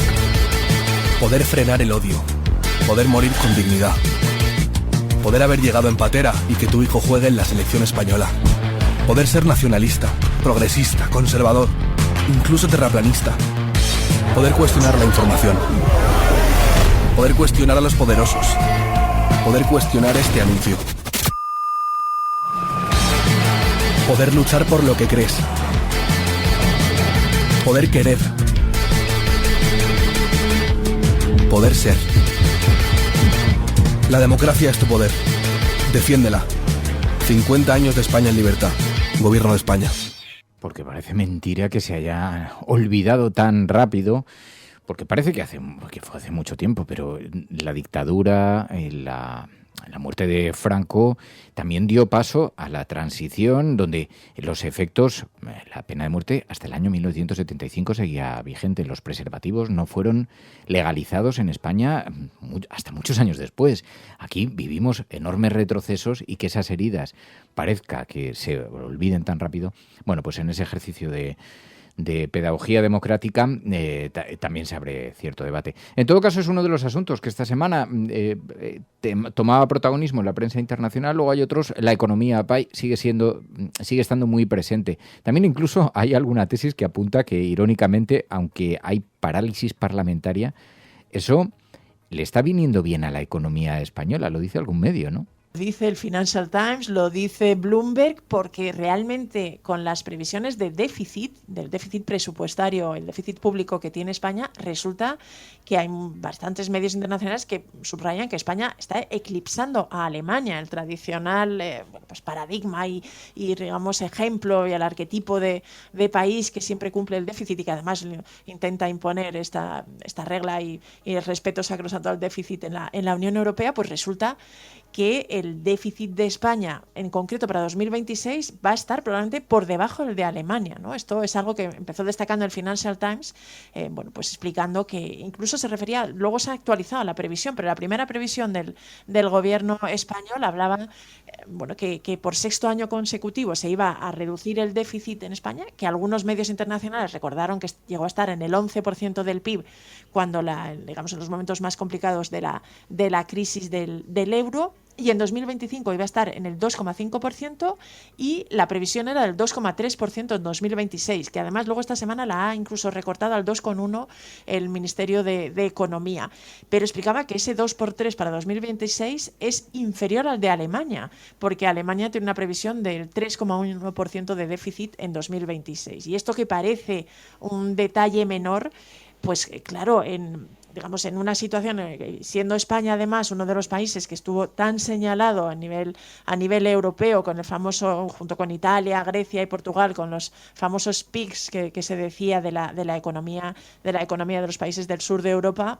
Poder frenar el odio. Poder morir con dignidad. Poder haber llegado en patera y que tu hijo juegue en la selección española. Poder ser nacionalista, progresista, conservador, incluso terraplanista. Poder cuestionar la información. Poder cuestionar a los poderosos. Poder cuestionar este anuncio. Poder luchar por lo que crees. Poder querer. Poder ser. La democracia es tu poder. Defiéndela. 50 años de España en libertad. Gobierno de España. Porque parece mentira que se haya olvidado tan rápido, porque parece que fue hace mucho tiempo, pero la dictadura, la muerte de Franco también dio paso a la transición, donde los efectos, la pena de muerte hasta el año 1975 seguía vigente. Los preservativos no fueron legalizados en España hasta muchos años después. Aquí vivimos enormes retrocesos, y que esas heridas parezca que se olviden tan rápido. Bueno, pues en ese ejercicio de pedagogía democrática también se abre cierto debate. En todo caso, es uno de los asuntos que esta semana tomaba protagonismo en la prensa internacional. Luego hay otros. La economía sigue estando muy presente. También incluso hay alguna tesis que apunta que, irónicamente, aunque hay parálisis parlamentaria, eso le está viniendo bien a la economía española. Lo dice algún medio, ¿no? Dice el Financial Times, lo dice Bloomberg, porque realmente con las previsiones del déficit presupuestario, el déficit público que tiene España, resulta que hay bastantes medios internacionales que subrayan que España está eclipsando a Alemania, el tradicional paradigma y digamos ejemplo y el arquetipo de país que siempre cumple el déficit y que además intenta imponer esta regla y el respeto sacrosanto al déficit en la Unión Europea. Pues resulta que el déficit de España, en concreto para 2026, va a estar probablemente por debajo del de Alemania, ¿no? Esto es algo que empezó destacando el Financial Times, pues explicando que incluso se refería, luego se ha actualizado la previsión, pero la primera previsión del gobierno español hablaba que por sexto año consecutivo se iba a reducir el déficit en España, que algunos medios internacionales recordaron que llegó a estar en el 11% del PIB cuando digamos en los momentos más complicados de la crisis del euro, y en 2025 iba a estar en el 2,5% y la previsión era del 2,3% en 2026, que además luego esta semana la ha incluso recortado al 2,1% el Ministerio de Economía. Pero explicaba que ese 2x3 para 2026 es inferior al de Alemania, porque Alemania tiene una previsión del 3,1% de déficit en 2026. Y esto que parece un detalle menor, pues claro, en una situación, siendo España además uno de los países que estuvo tan señalado a nivel europeo, con el famoso, junto con Italia, Grecia y Portugal, con los famosos PIGS que se decía de la economía de los países del sur de Europa,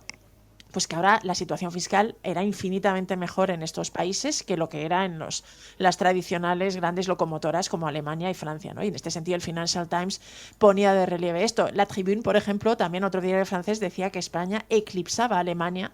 pues que ahora la situación fiscal era infinitamente mejor en estos países que lo que era en las tradicionales grandes locomotoras como Alemania y Francia, ¿no? Y en este sentido el Financial Times ponía de relieve esto. La Tribune, por ejemplo, también otro diario francés, decía que España eclipsaba a Alemania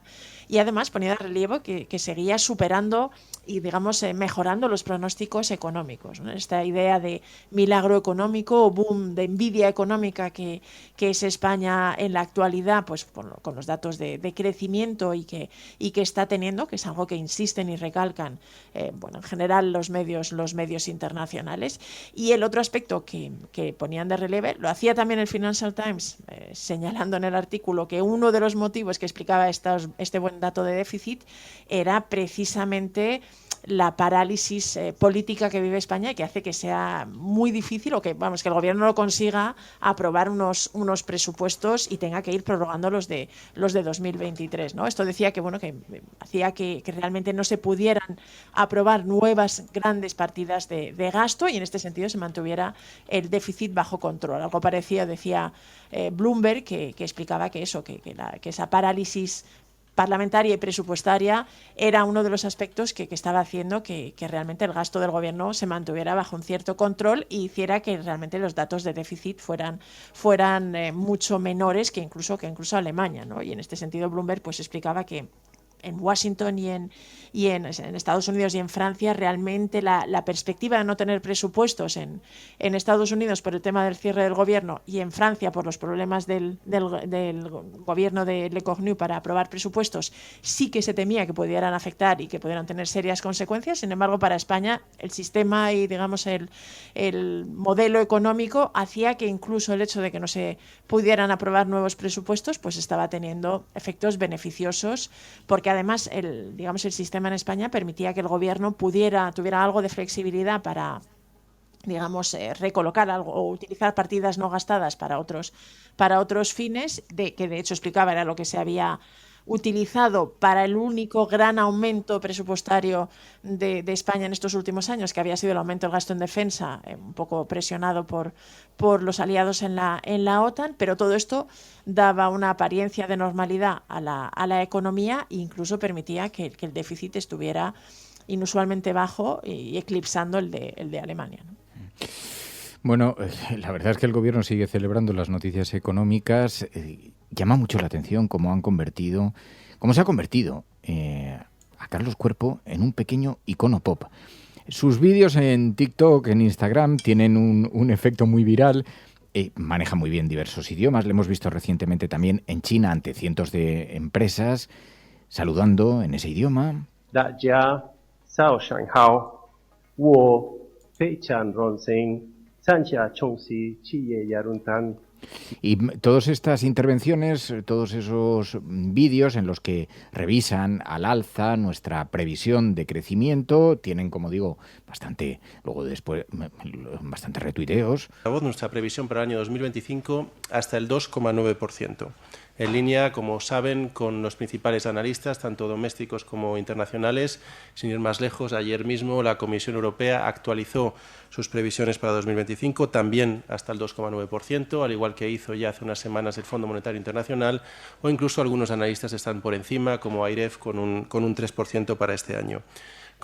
y además ponía de relieve que seguía superando y, digamos, mejorando los pronósticos económicos, ¿no? Esta idea de milagro económico o boom de envidia económica que es España en la actualidad, pues con los datos de crecimiento y que está teniendo, que es algo que insisten y recalcan en general los medios internacionales. Y el otro aspecto que ponían de relieve, lo hacía también el Financial Times, señalando en el artículo que uno de los motivos que explicaba este buen dato de déficit era precisamente la parálisis política que vive España y que hace que sea muy difícil que el gobierno no consiga aprobar unos presupuestos y tenga que ir prorrogando los de 2023, ¿no? Esto decía que hacía que realmente no se pudieran aprobar nuevas grandes partidas de gasto y en este sentido se mantuviera el déficit bajo control. Algo parecido decía Bloomberg, que explicaba que esa parálisis parlamentaria y presupuestaria era uno de los aspectos que estaba haciendo que realmente el gasto del gobierno se mantuviera bajo un cierto control y hiciera que realmente los datos de déficit fueran mucho menores que incluso Alemania, ¿no? Y en este sentido Bloomberg pues explicaba que en Washington y en Estados Unidos y en Francia realmente la perspectiva de no tener presupuestos en Estados Unidos por el tema del cierre del gobierno y en Francia por los problemas del gobierno de Le Cornu para aprobar presupuestos sí que se temía que pudieran afectar y que pudieran tener serias consecuencias. Sin embargo, para España el sistema y digamos el modelo económico hacía que incluso el hecho de que no se pudieran aprobar nuevos presupuestos pues estaba teniendo efectos beneficiosos, porque además el sistema en España permitía que el gobierno tuviera algo de flexibilidad para, digamos, recolocar algo o utilizar partidas no gastadas para otros fines, que de hecho explicaba era lo que se había utilizado para el único gran aumento presupuestario de España en estos últimos años, que había sido el aumento del gasto en defensa, un poco presionado por los aliados en la OTAN, pero todo esto daba una apariencia de normalidad a la economía e incluso permitía que el déficit estuviera inusualmente bajo y eclipsando el de Alemania, ¿no? Bueno, la verdad es que el gobierno sigue celebrando las noticias económicas. Llama mucho la atención cómo se ha convertido a Carlos Cuerpo en un pequeño icono pop. Sus vídeos en TikTok, en Instagram, tienen un efecto muy viral. Maneja muy bien diversos idiomas. Lo hemos visto recientemente también en China ante cientos de empresas saludando en ese idioma. Y todas estas intervenciones, todos esos vídeos en los que revisan al alza nuestra previsión de crecimiento, tienen, como digo, bastante retuiteos. Nuestra previsión para el año 2025 hasta el 2,9%. En línea, como saben, con los principales analistas, tanto domésticos como internacionales. Sin ir más lejos, ayer mismo la Comisión Europea actualizó sus previsiones para 2025, también hasta el 2,9%, al igual que hizo ya hace unas semanas el Fondo Monetario Internacional, o incluso algunos analistas están por encima, como AIREF, con un 3% para este año.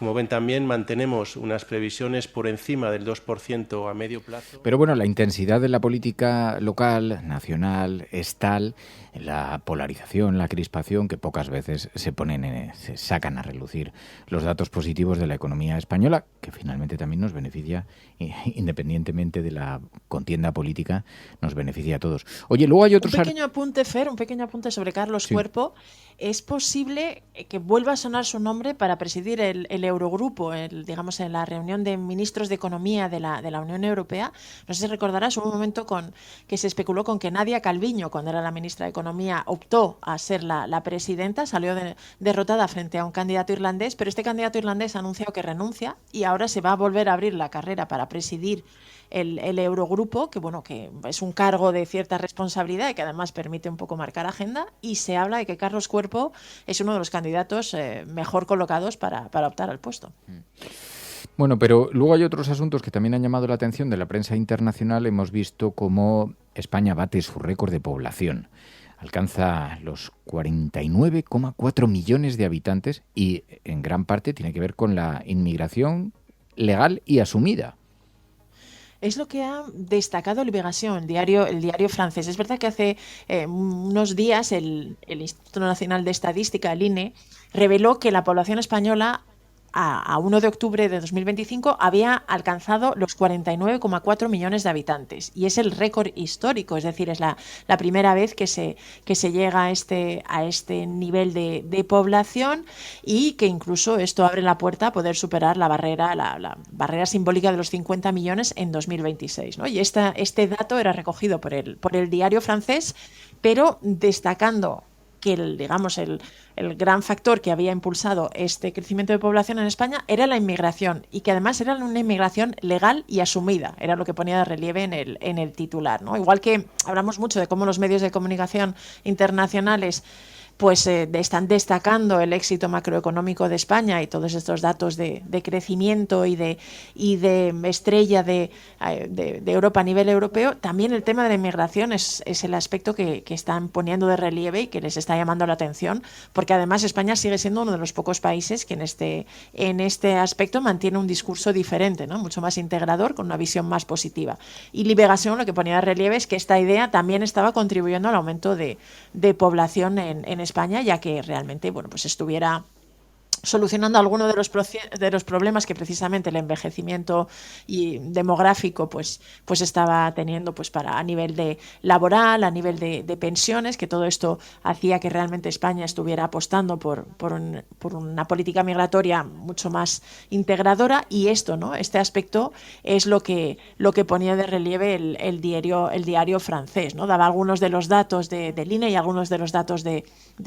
Como ven también, mantenemos unas previsiones por encima del 2% a medio plazo. Pero bueno, la intensidad de la política local, nacional, es tal, la polarización, la crispación, que pocas veces se sacan a relucir los datos positivos de la economía española, que finalmente también nos beneficia, independientemente de la contienda política, nos beneficia a todos. Oye, luego hay otros... Un pequeño apunte, Fer, un pequeño apunte sobre Carlos Cuerpo. Es posible que vuelva a sonar su nombre para presidir el Eurogrupo, digamos, en la reunión de ministros de Economía de la Unión Europea. No sé si recordarás, hubo un momento que se especuló con que Nadia Calviño, cuando era la ministra de Economía, optó a ser la presidenta, salió derrotada frente a un candidato irlandés, pero este candidato irlandés ha anunciado que renuncia y ahora se va a volver a abrir la carrera para presidir el Eurogrupo, que bueno, que es un cargo de cierta responsabilidad y que además permite un poco marcar agenda, y se habla de que Carlos Cuerpo es uno de los candidatos mejor colocados para optar al puesto. Bueno, pero luego hay otros asuntos que también han llamado la atención de la prensa internacional. Hemos visto cómo España bate su récord de población. Alcanza los 49,4 millones de habitantes y en gran parte tiene que ver con la inmigración legal y asumida. Es lo que ha destacado Libération, el diario francés. Es verdad que hace unos días el Instituto Nacional de Estadística, el INE, reveló que la población española a 1 de octubre de 2025 había alcanzado los 49,4 millones de habitantes. Y es el récord histórico, es decir, es la primera vez que se llega a este nivel de población, y que incluso esto abre la puerta a poder superar la barrera simbólica de los 50 millones en 2026, ¿no? Y este dato era recogido por el diario francés, pero destacando que el gran factor que había impulsado este crecimiento de población en España era la inmigración, y que además era una inmigración legal y asumida, era lo que ponía de relieve en el titular, ¿no? Igual que hablamos mucho de cómo los medios de comunicación internacionales pues están destacando el éxito macroeconómico de España y todos estos datos de crecimiento y de estrella de Europa a nivel europeo, también el tema de la inmigración es el aspecto que están poniendo de relieve y que les está llamando la atención, porque además España sigue siendo uno de los pocos países que en este aspecto mantiene un discurso diferente, ¿no? Mucho más integrador, con una visión más positiva. Y Libération lo que ponía de relieve es que esta idea también estaba contribuyendo al aumento de población en España, ya que realmente pues estuviera solucionando algunos de los problemas que precisamente el envejecimiento y demográfico pues estaba teniendo a nivel de laboral, a nivel de pensiones, que todo esto hacía que realmente España estuviera apostando por una política migratoria mucho más integradora, y este aspecto es lo que ponía de relieve el diario francés, ¿no? Daba algunos de los datos del INE y algunos de los datos de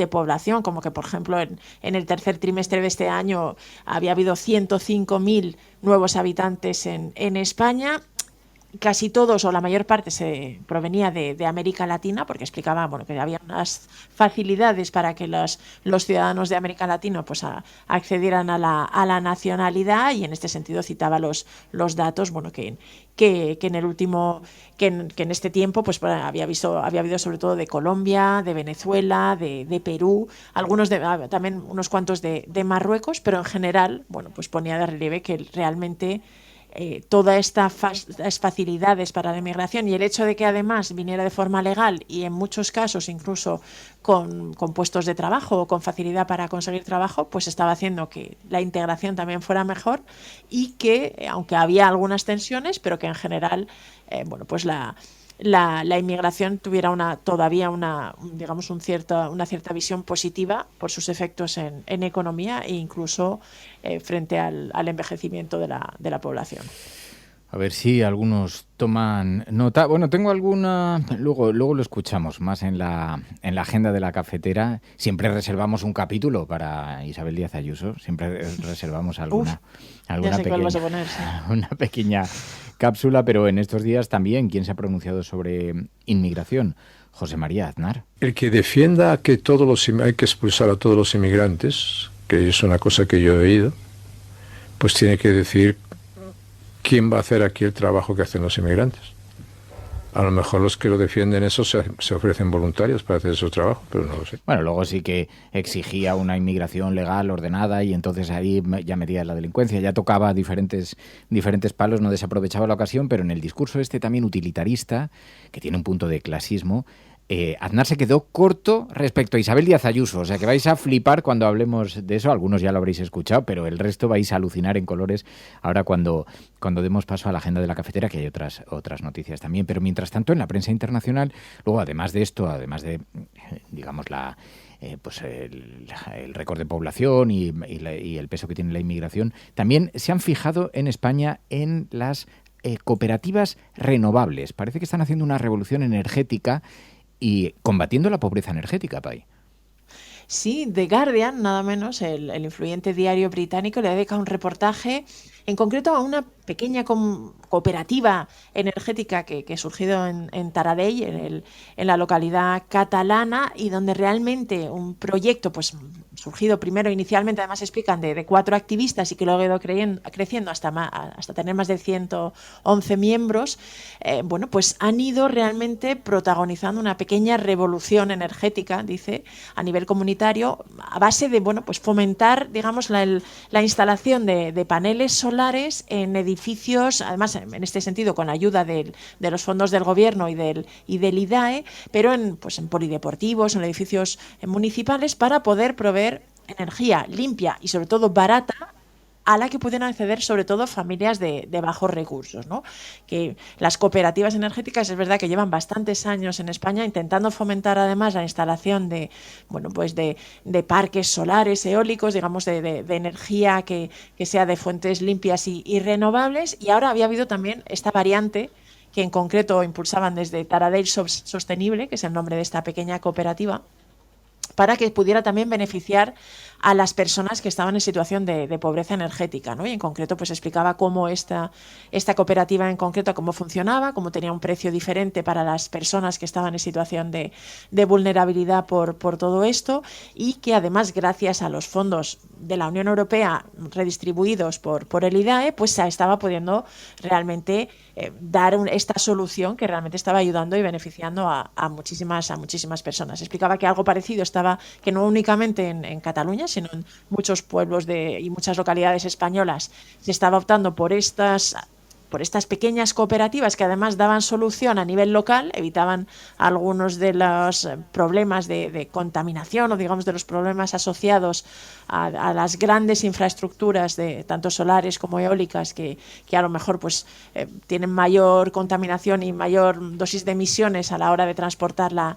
población, como que por ejemplo en el tercer trimestre de este año había habido 105.000 nuevos habitantes en España. Casi todos o la mayor parte se provenía de América Latina, porque explicaba que había unas facilidades para que los ciudadanos de América Latina accedieran a la nacionalidad, y en este sentido citaba los datos que en el último que en este tiempo había habido sobre todo de Colombia, de Venezuela, de Perú, algunos también unos cuantos de Marruecos, pero en general ponía de relieve que realmente todas estas facilidades para la inmigración, y el hecho de que además viniera de forma legal y en muchos casos incluso con puestos de trabajo o con facilidad para conseguir trabajo, pues estaba haciendo que la integración también fuera mejor, y que aunque había algunas tensiones, pero que en general la inmigración tuviera una cierta visión positiva por sus efectos en economía e incluso frente al envejecimiento de la población. A ver si algunos toman nota. Bueno, tengo alguna... Luego lo escuchamos más en la agenda de la cafetera. Siempre reservamos un capítulo para Isabel Díaz Ayuso. Siempre reservamos alguna una pequeña cápsula, pero en estos días también, ¿quién se ha pronunciado sobre inmigración? José María Aznar. El que defienda que hay que expulsar a todos los inmigrantes, que es una cosa que yo he oído, pues tiene que decir quién va a hacer aquí el trabajo que hacen los inmigrantes. A lo mejor los que lo defienden eso se ofrecen voluntarios para hacer su trabajo, pero no lo sé. Bueno, luego sí que exigía una inmigración legal, ordenada, y entonces ahí ya metía la delincuencia, ya tocaba diferentes palos, no desaprovechaba la ocasión, pero en el discurso también utilitarista, que tiene un punto de clasismo, Aznar se quedó corto respecto a Isabel Díaz Ayuso, o sea que vais a flipar cuando hablemos de eso, algunos ya lo habréis escuchado, pero el resto vais a alucinar en colores ahora cuando demos paso a la agenda de la cafetera, que hay otras noticias también. Pero mientras tanto, en la prensa internacional, luego además de esto, además de, digamos, el récord de población y el peso que tiene la inmigración, también se han fijado en España en las cooperativas renovables. Parece que están haciendo una revolución energética y combatiendo la pobreza energética, Pai. Sí, The Guardian, nada menos, el influyente diario británico, le dedica un reportaje en concreto a una pequeña cooperativa energética que ha surgido en Taradell, en la localidad catalana, y donde realmente un proyecto pues surgido primero inicialmente, además explican, de 4 activistas y que luego ha ido creciendo hasta tener más de 111 miembros, pues han ido realmente protagonizando una pequeña revolución energética, dice, a nivel comunitario, a base de fomentar, digamos, la instalación de paneles solares en edificios, además en este sentido con la ayuda de los fondos del gobierno y del IDAE, pero en polideportivos, en edificios municipales, para poder proveer energía limpia y sobre todo barata a la que pueden acceder sobre todo familias de bajos recursos, ¿no? Que las cooperativas energéticas es verdad que llevan bastantes años en España intentando fomentar además la instalación de parques solares, eólicos, digamos de energía que sea de fuentes limpias y renovables, y ahora había habido también esta variante que en concreto impulsaban desde Taradell Sostenible, que es el nombre de esta pequeña cooperativa, para que pudiera también beneficiar a las personas que estaban en situación de pobreza energética, ¿no? Y en concreto pues explicaba cómo esta cooperativa en concreto cómo funcionaba, cómo tenía un precio diferente para las personas que estaban en situación de vulnerabilidad por todo esto, y que además gracias a los fondos de la Unión Europea redistribuidos por el IDAE, pues se estaba pudiendo realmente dar esta solución que realmente estaba ayudando y beneficiando a muchísimas personas. Explicaba que algo parecido estaba, que no únicamente en Cataluña, sino en muchos pueblos y muchas localidades españolas se estaba optando por estas pequeñas cooperativas que además daban solución a nivel local, evitaban algunos de los problemas de contaminación o digamos de los problemas asociados a las grandes infraestructuras de tanto solares como eólicas que a lo mejor tienen mayor contaminación y mayor dosis de emisiones a la hora de transportar la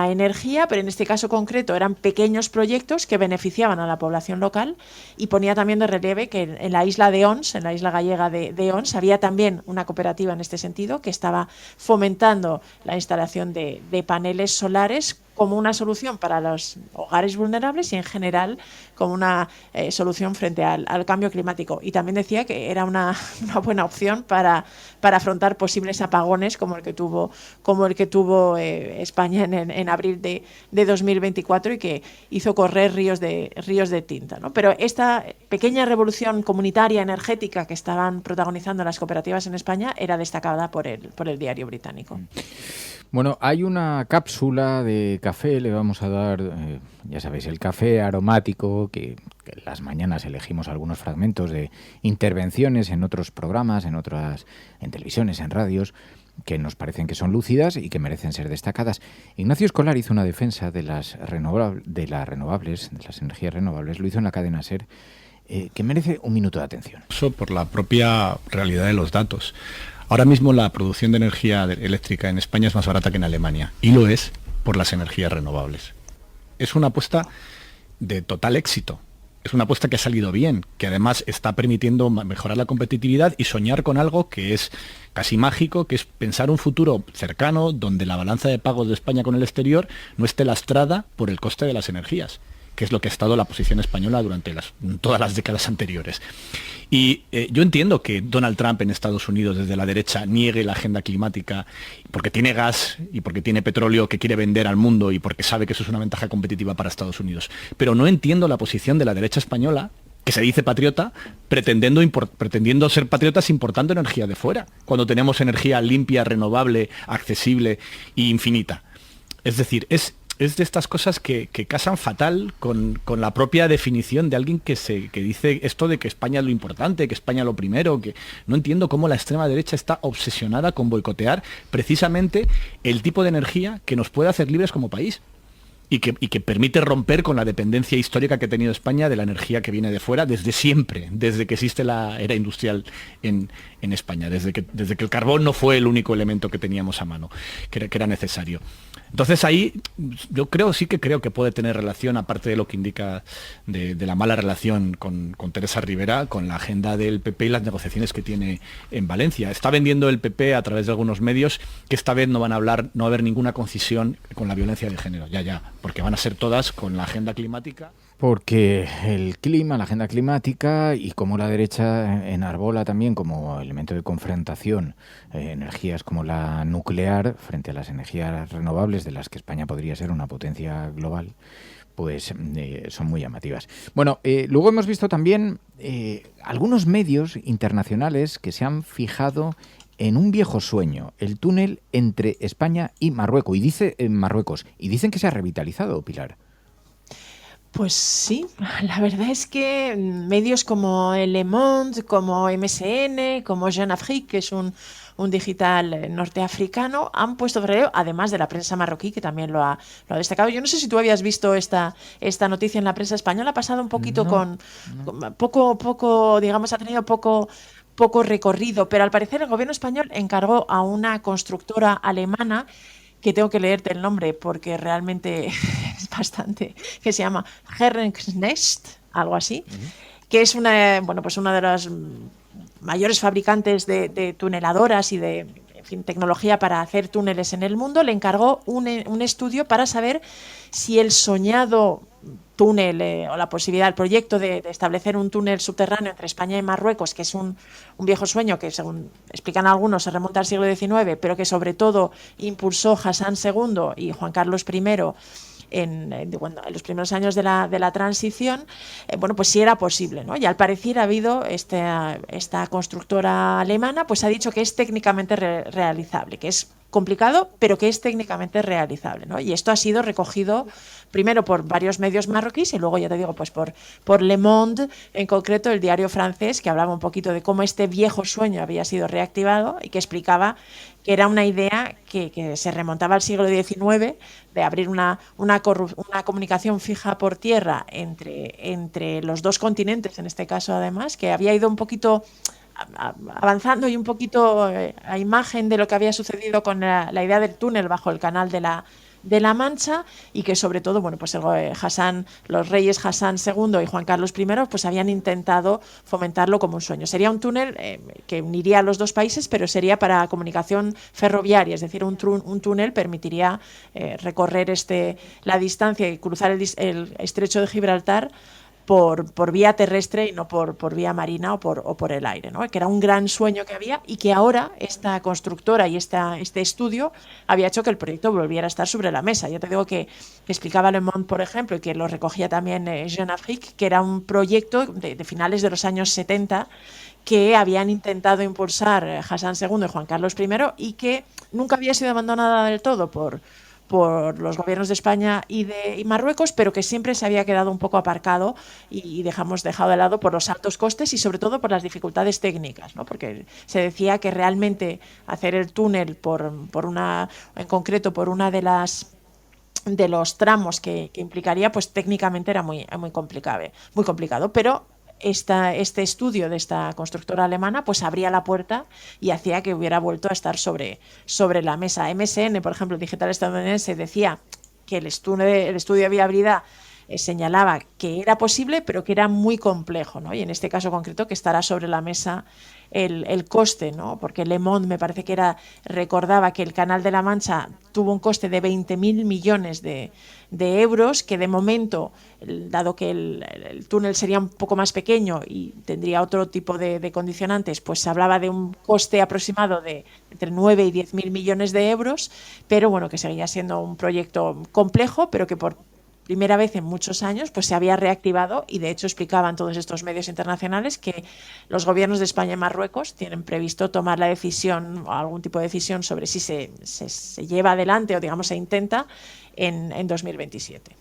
energía, pero en este caso concreto eran pequeños proyectos que beneficiaban a la población local, y ponía también de relieve que en la isla de Ons, en la isla gallega de Ons, había también una cooperativa en este sentido que estaba fomentando la instalación de paneles solares como una solución para los hogares vulnerables y en general como una solución frente al cambio climático. Y también decía que era una buena opción para afrontar posibles apagones como el que tuvo España en abril de 2024 y que hizo correr ríos de tinta, ¿no? Pero esta pequeña revolución comunitaria energética que estaban protagonizando las cooperativas en España era destacada por el diario británico. Bueno, hay una cápsula de café, le vamos a dar, ya sabéis, el café aromático, que las mañanas elegimos algunos fragmentos de intervenciones en otros programas, en televisiones, en radios, que nos parecen que son lúcidas y que merecen ser destacadas. Ignacio Escolar hizo una defensa de las energías renovables, lo hizo en la cadena SER, que merece un minuto de atención. Eso por la propia realidad de los datos. Ahora mismo la producción de energía eléctrica en España es más barata que en Alemania, y lo es por las energías renovables. Es una apuesta de total éxito. Es una apuesta que ha salido bien, que además está permitiendo mejorar la competitividad y soñar con algo que es casi mágico, que es pensar un futuro cercano donde la balanza de pagos de España con el exterior no esté lastrada por el coste de las energías, que es lo que ha estado la posición española durante todas las décadas anteriores. Y yo entiendo que Donald Trump en Estados Unidos, desde la derecha, niegue la agenda climática porque tiene gas y porque tiene petróleo que quiere vender al mundo y porque sabe que eso es una ventaja competitiva para Estados Unidos. Pero no entiendo la posición de la derecha española, que se dice patriota, pretendiendo ser patriotas importando energía de fuera, cuando tenemos energía limpia, renovable, accesible e infinita. Es decir, es de estas cosas que casan fatal con la propia definición de alguien que dice esto de que España es lo importante, que España es lo primero, que no entiendo cómo la extrema derecha está obsesionada con boicotear precisamente el tipo de energía que nos puede hacer libres como país. Y que permite romper con la dependencia histórica que ha tenido España de la energía que viene de fuera desde siempre, desde que existe la era industrial en España, desde que el carbón no fue el único elemento que teníamos a mano, que era necesario. Entonces ahí yo creo que puede tener relación, aparte de lo que indica de la mala relación con Teresa Rivera, con la agenda del PP y las negociaciones que tiene en Valencia. Está vendiendo el PP a través de algunos medios que esta vez no va a haber ninguna concisión con la violencia de género, porque van a ser todas con la agenda climática. Porque el clima, la agenda climática y como la derecha enarbola también como elemento de confrontación energías como la nuclear frente a las energías renovables de las que España podría ser una potencia global, pues son muy llamativas. Bueno, luego hemos visto también algunos medios internacionales que se han fijado en un viejo sueño, el túnel entre España y Marruecos. Y dicen que se ha revitalizado, Pilar. Pues sí, la verdad es que medios como Le Monde, como MSN, como Jeune Afrique, que es un digital norteafricano, han puesto de relieve, además de la prensa marroquí, que también lo ha destacado. Yo no sé si tú habías visto esta noticia en la prensa española, ha pasado un poquito con poco, digamos, ha tenido poco recorrido, pero al parecer el gobierno español encargó a una constructora alemana, que tengo que leerte el nombre porque realmente es bastante, que se llama Herrenknecht, algo así, que es una de las mayores fabricantes de tuneladoras y de tecnología para hacer túneles en el mundo. Le encargó un estudio para saber si el soñado túnel o la posibilidad, el proyecto de establecer un túnel subterráneo entre España y Marruecos, que es un viejo sueño que, según explican algunos, se remonta al siglo XIX, pero que sobre todo impulsó Hassan II y Juan Carlos I en los primeros años de la transición, pues sí era posible, ¿no? Y al parecer ha habido esta constructora alemana, pues ha dicho que es técnicamente realizable, que es complicado, pero que es técnicamente realizable, ¿no? Y esto ha sido recogido primero por varios medios marroquíes y luego, ya te digo, pues por Le Monde, en concreto el diario francés, que hablaba un poquito de cómo este viejo sueño había sido reactivado y que explicaba que era una idea que se remontaba al siglo XIX, de abrir una comunicación fija por tierra entre los dos continentes, en este caso además, que había ido un poquito avanzando y un poquito a imagen de lo que había sucedido con la idea del túnel bajo el canal de la Mancha, y que sobre todo, los reyes Hassan II y Juan Carlos I pues habían intentado fomentarlo como un sueño. Sería un túnel que uniría a los dos países, pero sería para comunicación ferroviaria, es decir, un túnel permitiría recorrer la distancia y cruzar el estrecho de Gibraltar por vía terrestre y no por vía marina o por el aire, ¿no? Que era un gran sueño que había y que ahora esta constructora y este estudio había hecho que el proyecto volviera a estar sobre la mesa. Ya te digo que explicaba Le Monde, por ejemplo, y que lo recogía también Jeune Afrique, que era un proyecto de finales de los años 70 que habían intentado impulsar Hassan II y Juan Carlos I y que nunca había sido abandonada del todo por los gobiernos de España y Marruecos, pero que siempre se había quedado un poco aparcado y dejado de lado por los altos costes y sobre todo por las dificultades técnicas, ¿no? Porque se decía que realmente hacer el túnel en concreto por una de los tramos que implicaría, pues técnicamente era muy complicado, pero este estudio de esta constructora alemana pues abría la puerta y hacía que hubiera vuelto a estar sobre la mesa. MSN, por ejemplo, el digital estadounidense, decía que el estudio de viabilidad señalaba que era posible, pero que era muy complejo, ¿no? Y en este caso concreto que estará sobre la mesa el coste, ¿no? Porque Le Monde me parece que recordaba que el Canal de la Mancha tuvo un coste de 20.000 millones de euros, que de momento, dado que el túnel sería un poco más pequeño y tendría otro tipo de condicionantes, pues se hablaba de un coste aproximado de entre 9 y 10.000 millones de euros, pero bueno, que seguía siendo un proyecto complejo, pero que por primera vez en muchos años, pues se había reactivado, y de hecho explicaban todos estos medios internacionales que los gobiernos de España y Marruecos tienen previsto tomar la decisión o algún tipo de decisión sobre si se lleva adelante o digamos se intenta en 2027.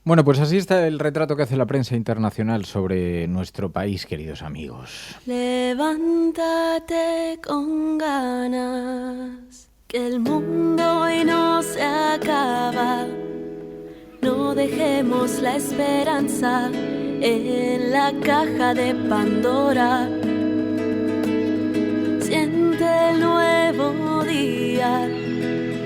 Bueno, pues así está el retrato que hace la prensa internacional sobre nuestro país, queridos amigos. Levántate con ganas, que el mundo hoy no se acaba. No dejemos la esperanza en la caja de Pandora. Siente el nuevo día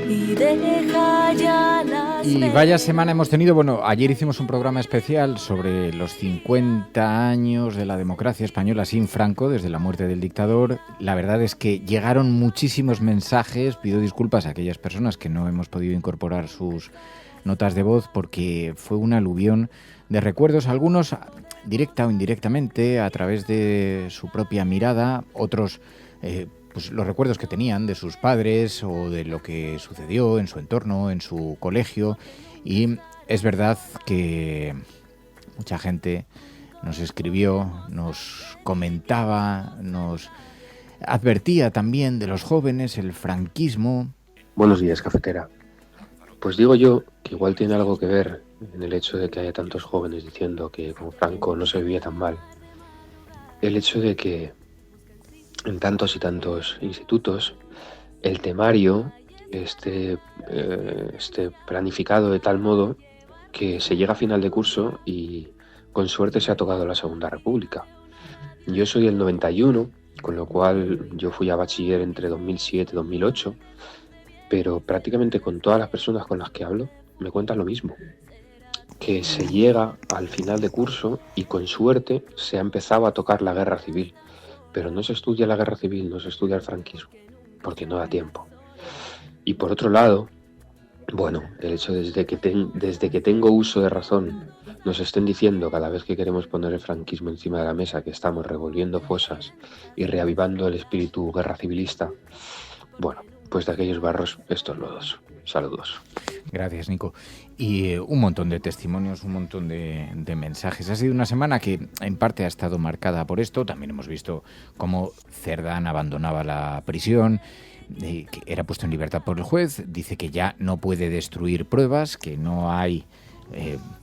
y deja ya las... Y vaya semana hemos tenido. Bueno, ayer hicimos un programa especial sobre los 50 años de la democracia española sin Franco, desde la muerte del dictador. La verdad es que llegaron muchísimos mensajes. Pido disculpas a aquellas personas que no hemos podido incorporar sus notas de voz porque fue un aluvión de recuerdos, algunos directa o indirectamente a través de su propia mirada, otros pues los recuerdos que tenían de sus padres o de lo que sucedió en su entorno, en su colegio. Y es verdad que mucha gente nos escribió, nos comentaba, nos advertía también de los jóvenes, el franquismo. Buenos días, cafetera. Pues digo yo que igual tiene algo que ver en el hecho de que haya tantos jóvenes diciendo que con Franco no se vivía tan mal. El hecho de que en tantos y tantos institutos el temario esté planificado de tal modo que se llega a final de curso y con suerte se ha tocado la Segunda República. Yo soy del 91, con lo cual yo fui a bachiller entre 2007 y 2008, pero prácticamente con todas las personas con las que hablo me cuentan lo mismo, que se llega al final de curso y con suerte se ha empezado a tocar la guerra civil, pero no se estudia la guerra civil, no se estudia el franquismo, porque no da tiempo. Y por otro lado, bueno, el hecho desde que tengo uso de razón nos estén diciendo cada vez que queremos poner el franquismo encima de la mesa que estamos revolviendo fosas y reavivando el espíritu guerra civilista, bueno, pues de aquellos barros estos lodos. Saludos. Gracias, Nico. Y un montón de testimonios, un montón de mensajes. Ha sido una semana que en parte ha estado marcada por esto. También hemos visto cómo Cerdán abandonaba la prisión, que era puesto en libertad por el juez. Dice que ya no puede destruir pruebas, que no hay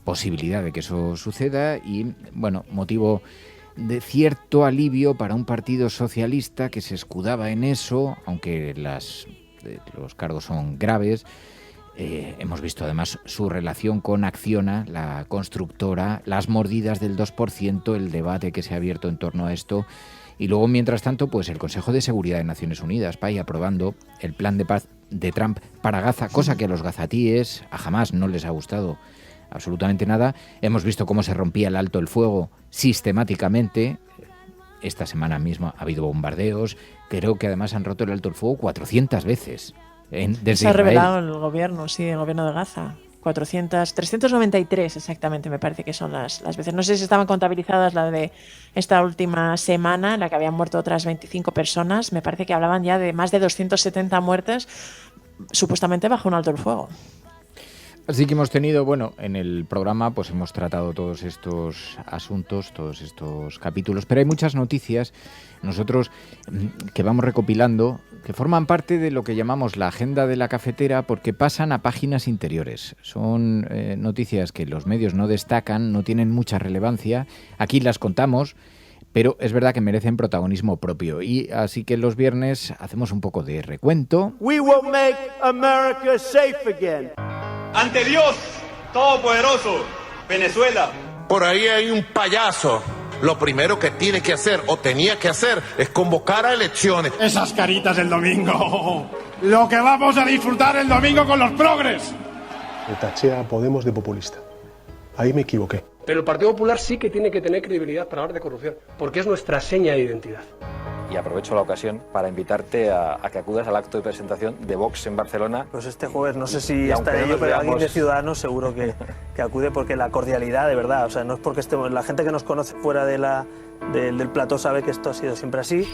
posibilidad de que eso suceda. Y, bueno, motivo de cierto alivio para un partido socialista que se escudaba en eso, aunque los cargos son graves. Hemos visto además su relación con Acciona, la constructora, las mordidas del 2%, el debate que se ha abierto en torno a esto. Y luego, mientras tanto, pues el Consejo de Seguridad de Naciones Unidas va aprobando el plan de paz de Trump para Gaza, cosa que a los gazatíes a Hamás no les ha gustado absolutamente nada. Hemos visto cómo se rompía el alto el fuego sistemáticamente. Esta semana mismo ha habido bombardeos. Creo que además han roto el alto el fuego 400 veces. Desde se ha revelado el gobierno, sí, el gobierno de Gaza. 393 exactamente me parece que son las veces. No sé si estaban contabilizadas la de esta última semana, en la que habían muerto otras 25 personas. Me parece que hablaban ya de más de 270 muertes, supuestamente bajo un alto el fuego. Así que hemos tenido, bueno, en el programa pues hemos tratado todos estos asuntos, todos estos capítulos, pero hay muchas noticias nosotros que vamos recopilando, que forman parte de lo que llamamos la agenda de la cafetera, porque pasan a páginas interiores. Son noticias que los medios no destacan, no tienen mucha relevancia, aquí las contamos, pero es verdad que merecen protagonismo propio. Y así que los viernes hacemos un poco de recuento. We will make America safe again. Ante Dios Todopoderoso, Venezuela. Por ahí hay un payaso. Lo primero que tiene que hacer o tenía que hacer es convocar a elecciones. Esas caritas del domingo. Lo que vamos a disfrutar el domingo con los progres. Me taché a Podemos de populista. Ahí me equivoqué. Pero el Partido Popular sí que tiene que tener credibilidad para hablar de corrupción, porque es nuestra seña de identidad. Y aprovecho la ocasión para invitarte a que acudas al acto de presentación de Vox en Barcelona. Pues este jueves, no sé si estaré yo, pero alguien de Ciudadanos seguro que acude, porque la cordialidad, de verdad, o sea, no es porque estemos, la gente que nos conoce fuera del plató sabe que esto ha sido siempre así.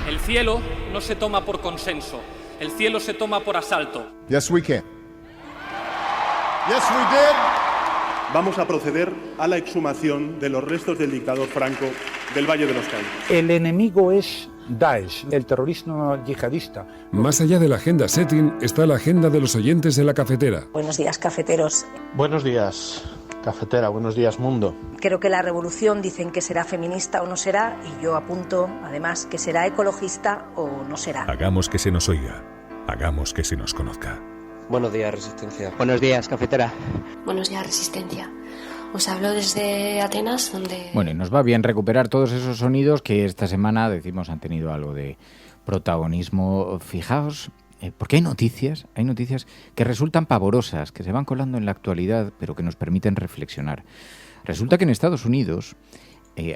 El cielo no se toma por consenso, el cielo se toma por asalto. Yes, we can. Yes, we did. vamos a proceder a la exhumación de los restos del dictador Franco del Valle de los Caídos. El enemigo es Daesh, el terrorismo yihadista. Más allá de la agenda setting está la agenda de los oyentes de la cafetera. Buenos días, cafeteros. Buenos días, cafetera. Buenos días, mundo. Creo que la revolución dicen que será feminista o no será, y yo apunto, además, que será ecologista o no será. Hagamos que se nos oiga, hagamos que se nos conozca. Buenos días, Resistencia. Buenos días, cafetera. Buenos días, Resistencia. Os hablo desde Atenas, donde... Bueno, y nos va bien recuperar todos esos sonidos que esta semana, decimos, han tenido algo de protagonismo. Fijaos, porque hay noticias que resultan pavorosas, que se van colando en la actualidad, pero que nos permiten reflexionar. Resulta que en Estados Unidos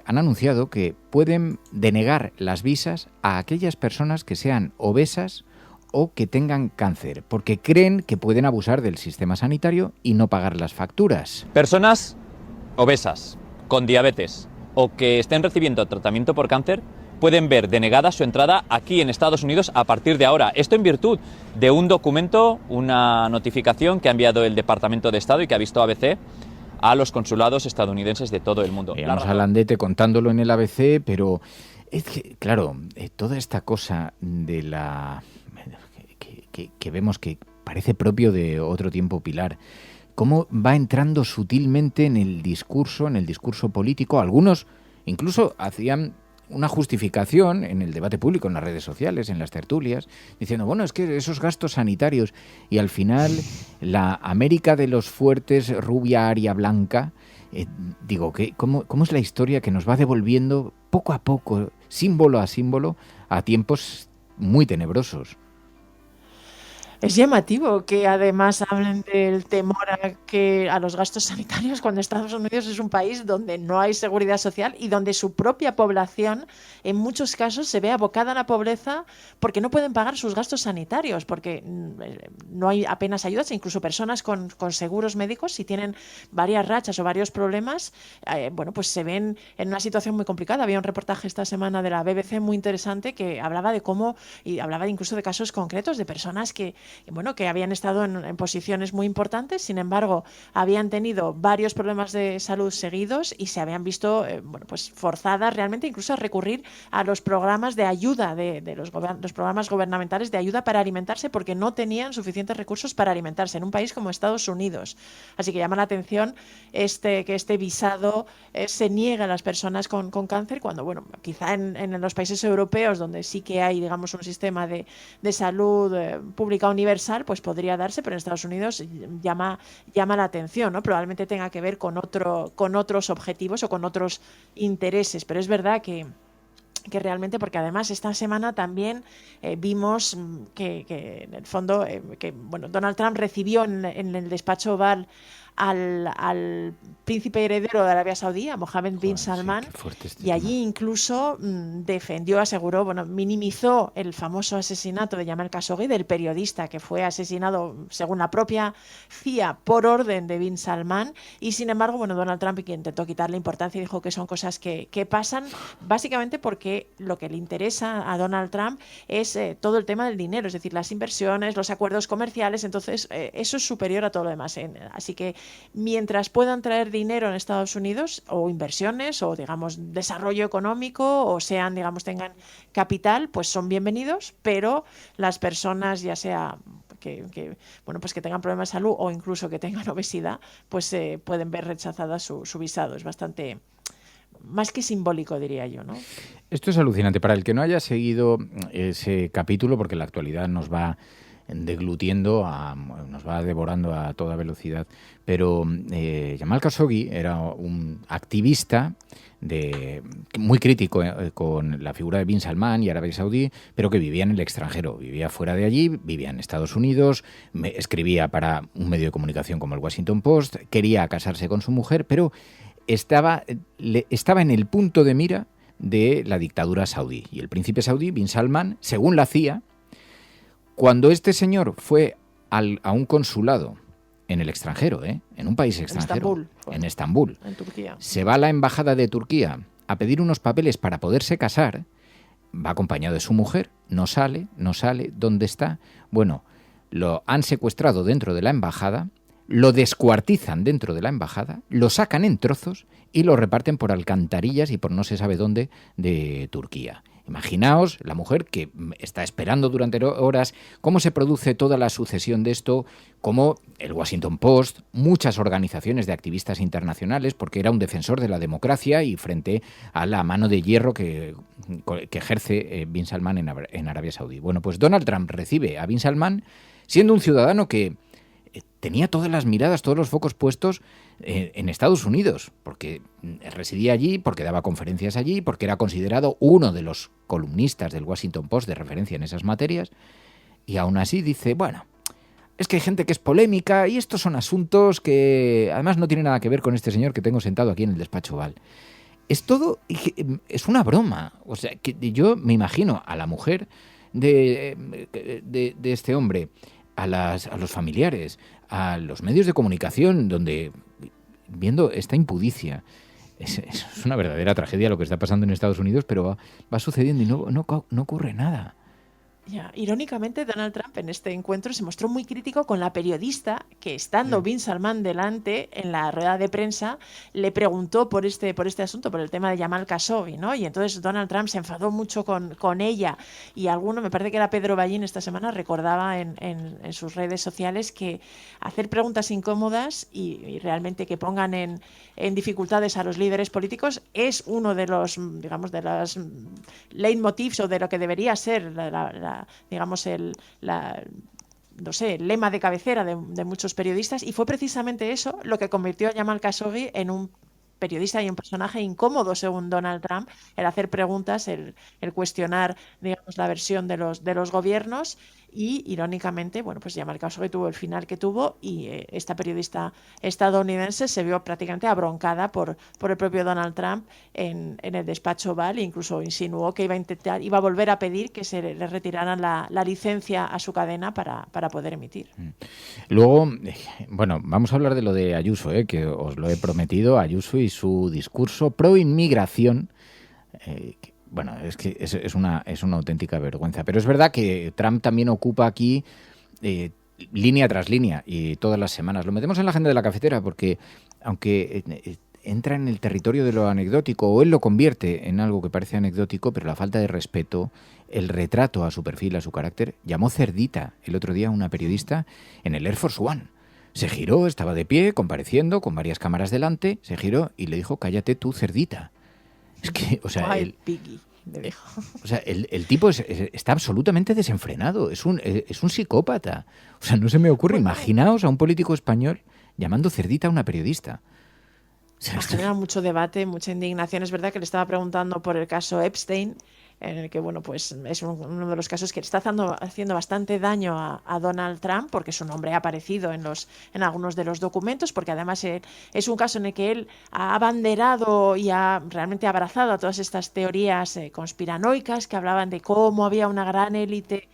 han anunciado que pueden denegar las visas a aquellas personas que sean obesas o que tengan cáncer, porque creen que pueden abusar del sistema sanitario y no pagar las facturas. Personas obesas, con diabetes o que estén recibiendo tratamiento por cáncer pueden ver denegada su entrada aquí en Estados Unidos a partir de ahora. Esto en virtud de un documento, una notificación que ha enviado el Departamento de Estado y que ha visto ABC a los consulados estadounidenses de todo el mundo. Vamos a Landete contándolo en el ABC, pero es que, claro, toda esta cosa de la... que vemos que parece propio de otro tiempo, Pilar, cómo va entrando sutilmente en el discurso político. Algunos incluso hacían una justificación en el debate público, en las redes sociales, en las tertulias, diciendo, bueno, es que esos gastos sanitarios, y al final la América de los fuertes, rubia, aria, blanca, ¿cómo es la historia que nos va devolviendo poco a poco, símbolo a tiempos muy tenebrosos? Es llamativo que además hablen del temor a los gastos sanitarios cuando Estados Unidos es un país donde no hay seguridad social y donde su propia población en muchos casos se ve abocada a la pobreza porque no pueden pagar sus gastos sanitarios, porque no hay apenas ayudas, incluso personas con seguros médicos, si tienen varias rachas o varios problemas, pues se ven en una situación muy complicada. Había un reportaje esta semana de la BBC muy interesante que hablaba de cómo, y hablaba incluso de casos concretos de personas que habían estado en posiciones muy importantes, sin embargo, habían tenido varios problemas de salud seguidos y se habían visto forzadas realmente incluso a recurrir a los programas de ayuda, de los programas gubernamentales de ayuda para alimentarse, porque no tenían suficientes recursos para alimentarse en un país como Estados Unidos. Así que llama la atención que este visado se niegue a las personas con cáncer, cuando, quizá en los países europeos, donde sí que hay, digamos, un sistema de salud pública universal, pues podría darse, pero en Estados Unidos llama la atención, ¿no? Probablemente tenga que ver con otros objetivos o con otros intereses, pero es verdad que realmente, porque además esta semana también vimos que en el fondo Donald Trump recibió en el despacho Oval al príncipe heredero de Arabia Saudí, a Mohammed bin Salman, y allí incluso aseguró, minimizó el famoso asesinato de Jamal Khashoggi, del periodista que fue asesinado, según la propia CIA, por orden de bin Salman, y sin embargo, Donald Trump intentó quitarle importancia y dijo que son cosas que pasan, básicamente porque lo que le interesa a Donald Trump es todo el tema del dinero, es decir, las inversiones, los acuerdos comerciales, entonces eso es superior a todo lo demás. Así que mientras puedan traer dinero en Estados Unidos, o inversiones, o digamos desarrollo económico, o sean, digamos, tengan capital, pues son bienvenidos, pero las personas, ya sea que tengan problemas de salud o incluso que tengan obesidad, pues pueden ver rechazada su visado. Es bastante más que simbólico, diría yo, ¿no? Esto es alucinante. Para el que no haya seguido ese capítulo, porque la actualidad nos va deglutiendo, nos va devorando a toda velocidad, pero Jamal Khashoggi era un activista muy crítico con la figura de bin Salman y Arabia Saudí, pero que vivía en el extranjero, vivía fuera de allí, vivía en Estados Unidos, escribía para un medio de comunicación como el Washington Post, quería casarse con su mujer, pero estaba en el punto de mira de la dictadura saudí. Y el príncipe saudí, bin Salman, según la CIA, cuando este señor fue a un consulado en el extranjero, en un país extranjero, en Estambul, en Turquía, se va a la embajada de Turquía a pedir unos papeles para poderse casar, va acompañado de su mujer, no sale, ¿dónde está? Bueno, lo han secuestrado dentro de la embajada, lo descuartizan dentro de la embajada, lo sacan en trozos y lo reparten por alcantarillas y por no se sabe dónde de Turquía. Imaginaos la mujer que está esperando durante horas cómo se produce toda la sucesión de esto, cómo el Washington Post, muchas organizaciones de activistas internacionales, porque era un defensor de la democracia y frente a la mano de hierro que ejerce Bin Salman en Arabia Saudí. Bueno, pues Donald Trump recibe a Bin Salman siendo un ciudadano que tenía todas las miradas, todos los focos puestos en Estados Unidos, porque residía allí, porque daba conferencias allí, porque era considerado uno de los columnistas del Washington Post de referencia en esas materias, y aún así dice, bueno, es que hay gente que es polémica y estos son asuntos que además no tienen nada que ver con este señor que tengo sentado aquí en el despacho Oval. Es todo, es una broma. O sea, que yo me imagino a la mujer de este hombre, a los familiares, a los medios de comunicación, donde viendo esta impudicia, es una verdadera tragedia lo que está pasando en Estados Unidos, pero va sucediendo y no ocurre nada. Ya, irónicamente, Donald Trump en este encuentro se mostró muy crítico con la periodista que, estando Bin Salman delante en la rueda de prensa, le preguntó por este asunto, por el tema de Jamal Khashoggi, ¿no? Y entonces Donald Trump se enfadó mucho con ella. Y alguno, me parece que era Pedro Ballín esta semana, recordaba en sus redes sociales que hacer preguntas incómodas y realmente que pongan en dificultades a los líderes políticos es uno de los, digamos, de los leitmotivs o de lo que debería ser el lema de cabecera de muchos periodistas, y fue precisamente eso lo que convirtió a Jamal Khashoggi en un periodista y un personaje incómodo según Donald Trump, el hacer preguntas, el cuestionar, digamos, la versión de los gobiernos. Y irónicamente, bueno, pues Jamal Khashoggi tuvo el final que tuvo y esta periodista estadounidense se vio prácticamente abroncada por el propio Donald Trump en el despacho Oval, e incluso insinuó que iba a volver a pedir que se le retiraran la licencia a su cadena para poder emitir. Luego, bueno, vamos a hablar de lo de Ayuso, que os lo he prometido, Ayuso y su discurso pro inmigración. Bueno, es que es una auténtica vergüenza. Pero es verdad que Trump también ocupa aquí línea tras línea y todas las semanas. Lo metemos en la agenda de la cafetera porque, aunque entra en el territorio de lo anecdótico, o él lo convierte en algo que parece anecdótico, pero la falta de respeto, el retrato a su perfil, a su carácter, llamó cerdita el otro día a una periodista en el Air Force One. Se giró, estaba de pie, compareciendo, con varias cámaras delante, se giró y le dijo, cállate tú, cerdita. Es que, o sea, el tipo está absolutamente desenfrenado, es un psicópata. O sea, no se me ocurre, imaginaos a un político español llamando cerdita a una periodista. O sea, genera mucho debate, mucha indignación. Es verdad que le estaba preguntando por el caso Epstein, en el que, bueno, pues es uno de los casos que le está haciendo bastante daño a Donald Trump, porque su nombre ha aparecido en algunos de los documentos, porque además es un caso en el que él ha abanderado y ha realmente abrazado a todas estas teorías conspiranoicas que hablaban de cómo había una gran élite,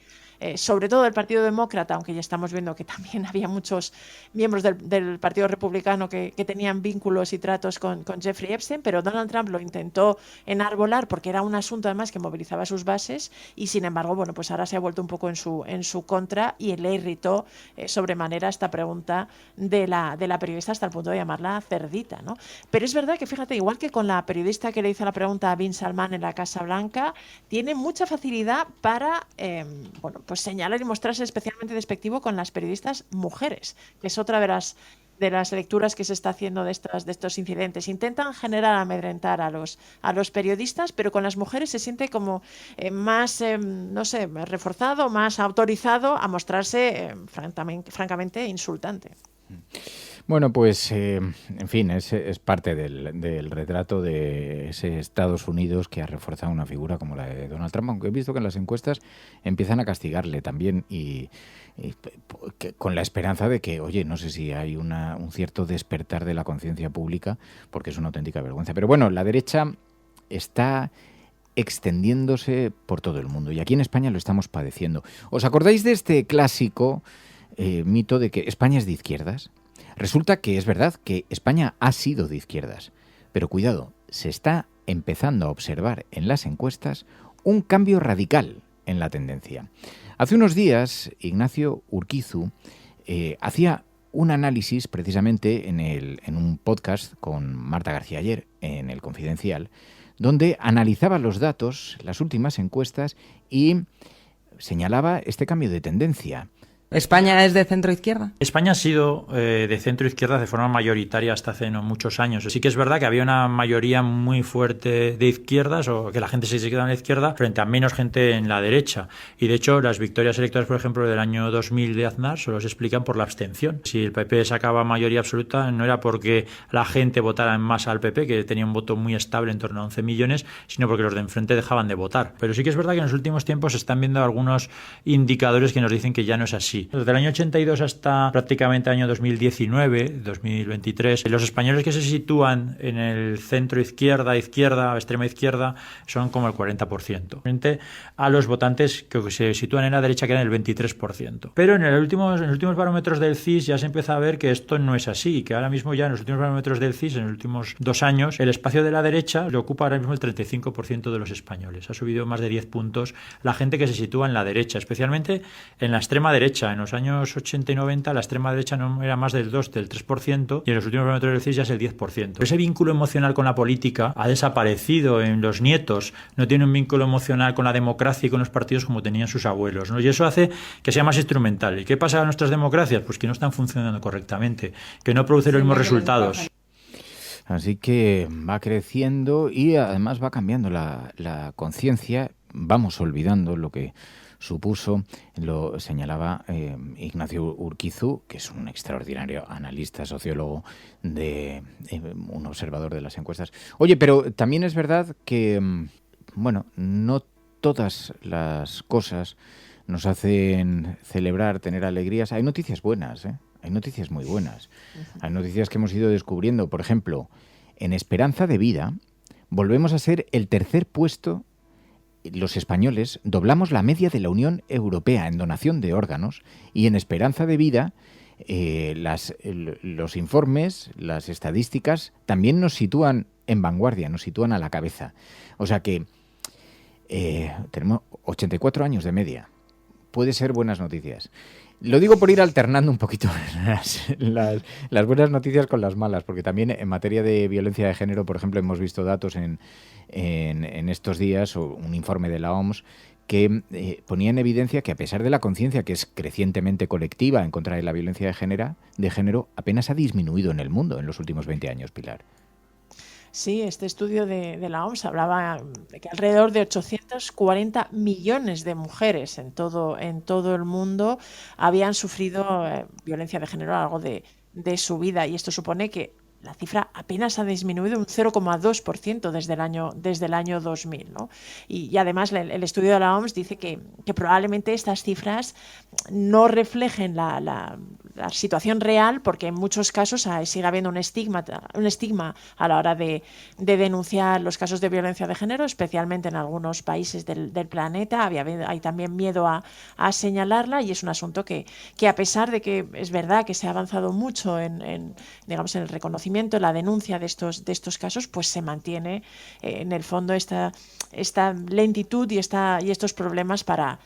sobre todo del Partido Demócrata, aunque ya estamos viendo que también había muchos miembros del Partido Republicano que tenían vínculos y tratos con Jeffrey Epstein, pero Donald Trump lo intentó enarbolar porque era un asunto además que movilizaba sus bases y, sin embargo, bueno, pues ahora se ha vuelto un poco en su contra y le irritó sobremanera esta pregunta de la periodista hasta el punto de llamarla cerdita, ¿no? Pero es verdad que, fíjate, igual que con la periodista que le hizo la pregunta a Bin Salman en la Casa Blanca, tiene mucha facilidad para, pues señalar y mostrarse especialmente despectivo con las periodistas mujeres, que es otra de las lecturas que se está haciendo de estos incidentes. Intentan generar, amedrentar a los periodistas, pero con las mujeres se siente como más, reforzado, más autorizado a mostrarse francamente insultante. Bueno, pues, en fin, es parte del retrato de ese Estados Unidos que ha reforzado una figura como la de Donald Trump, aunque he visto que en las encuestas empiezan a castigarle también y con la esperanza de que, oye, no sé si hay un cierto despertar de la conciencia pública, porque es una auténtica vergüenza. Pero bueno, la derecha está extendiéndose por todo el mundo y aquí en España lo estamos padeciendo. ¿Os acordáis de este clásico mito de que España es de izquierdas? Resulta que es verdad que España ha sido de izquierdas, pero cuidado, se está empezando a observar en las encuestas un cambio radical en la tendencia. Hace unos días, Ignacio Urquizu hacía un análisis precisamente en un podcast con Marta García ayer, en El Confidencial, donde analizaba los datos, las últimas encuestas, y señalaba este cambio de tendencia. ¿España es de centro-izquierda? España ha sido de centro-izquierda de forma mayoritaria hasta hace no muchos años. Sí que es verdad que había una mayoría muy fuerte de izquierdas, o que la gente se quedaba en la izquierda, frente a menos gente en la derecha. Y de hecho, las victorias electorales, por ejemplo, del año 2000 de Aznar, solo se explican por la abstención. Si el PP sacaba mayoría absoluta, no era porque la gente votara en masa al PP, que tenía un voto muy estable, en torno a 11 millones, sino porque los de enfrente dejaban de votar. Pero sí que es verdad que en los últimos tiempos se están viendo algunos indicadores que nos dicen que ya no es así. Desde el año 82 hasta prácticamente el año 2019, 2023, los españoles que se sitúan en el centro izquierda, extrema izquierda, son como el 40%, frente a los votantes que se sitúan en la derecha, que eran el 23%. Pero en los últimos barómetros del CIS ya se empieza a ver que esto no es así, que ahora mismo ya en los últimos barómetros del CIS, en los últimos 2 años, el espacio de la derecha le ocupa ahora mismo el 35% de los españoles. Ha subido más de 10 puntos la gente que se sitúa en la derecha, especialmente en la extrema derecha. En los años 80 y 90 la extrema derecha no era más del 3%, y en los últimos barómetros del CIS ya es el 10%. Ese vínculo emocional con la política ha desaparecido en los nietos, no tiene un vínculo emocional con la democracia y con los partidos como tenían sus abuelos, ¿no? Y eso hace que sea más instrumental. ¿Y qué pasa a nuestras democracias? Pues que no están funcionando correctamente, que no producen los mismos resultados. Así que va creciendo y además va cambiando la conciencia. Vamos olvidando lo que supuso, lo señalaba Ignacio Urquizu, que es un extraordinario analista, sociólogo, un observador de las encuestas. Oye, pero también es verdad que, no todas las cosas nos hacen celebrar, tener alegrías. Hay noticias buenas, hay noticias muy buenas. Hay noticias que hemos ido descubriendo. Por ejemplo, en Esperanza de Vida volvemos a ser el tercer puesto. Los españoles doblamos la media de la Unión Europea en donación de órganos, y en Esperanza de Vida los informes, las estadísticas también nos sitúan en vanguardia, nos sitúan a la cabeza. O sea que tenemos 84 años de media. Puede ser buenas noticias. Lo digo por ir alternando un poquito las buenas noticias con las malas, porque también en materia de violencia de género, por ejemplo, hemos visto datos en estos días, o un informe de la OMS, que ponía en evidencia que, a pesar de la conciencia que es crecientemente colectiva en contra de la violencia de género, apenas ha disminuido en el mundo en los últimos 20 años, Pilar. Sí, este estudio de la OMS hablaba de que alrededor de 840 millones de mujeres en todo el mundo habían sufrido violencia de género a lo largo de su vida, y esto supone que la cifra apenas ha disminuido un 0,2% desde el año 2000, ¿no? Y además el estudio de la OMS dice que probablemente estas cifras no reflejen la situación real, porque en muchos casos sigue habiendo un estigma a la hora de denunciar los casos de violencia de género, especialmente en algunos países del planeta. Hay también miedo a señalarla, y es un asunto que a pesar de que es verdad que se ha avanzado mucho en el reconocimiento, la denuncia de estos casos, pues se mantiene en el fondo esta lentitud y estos problemas para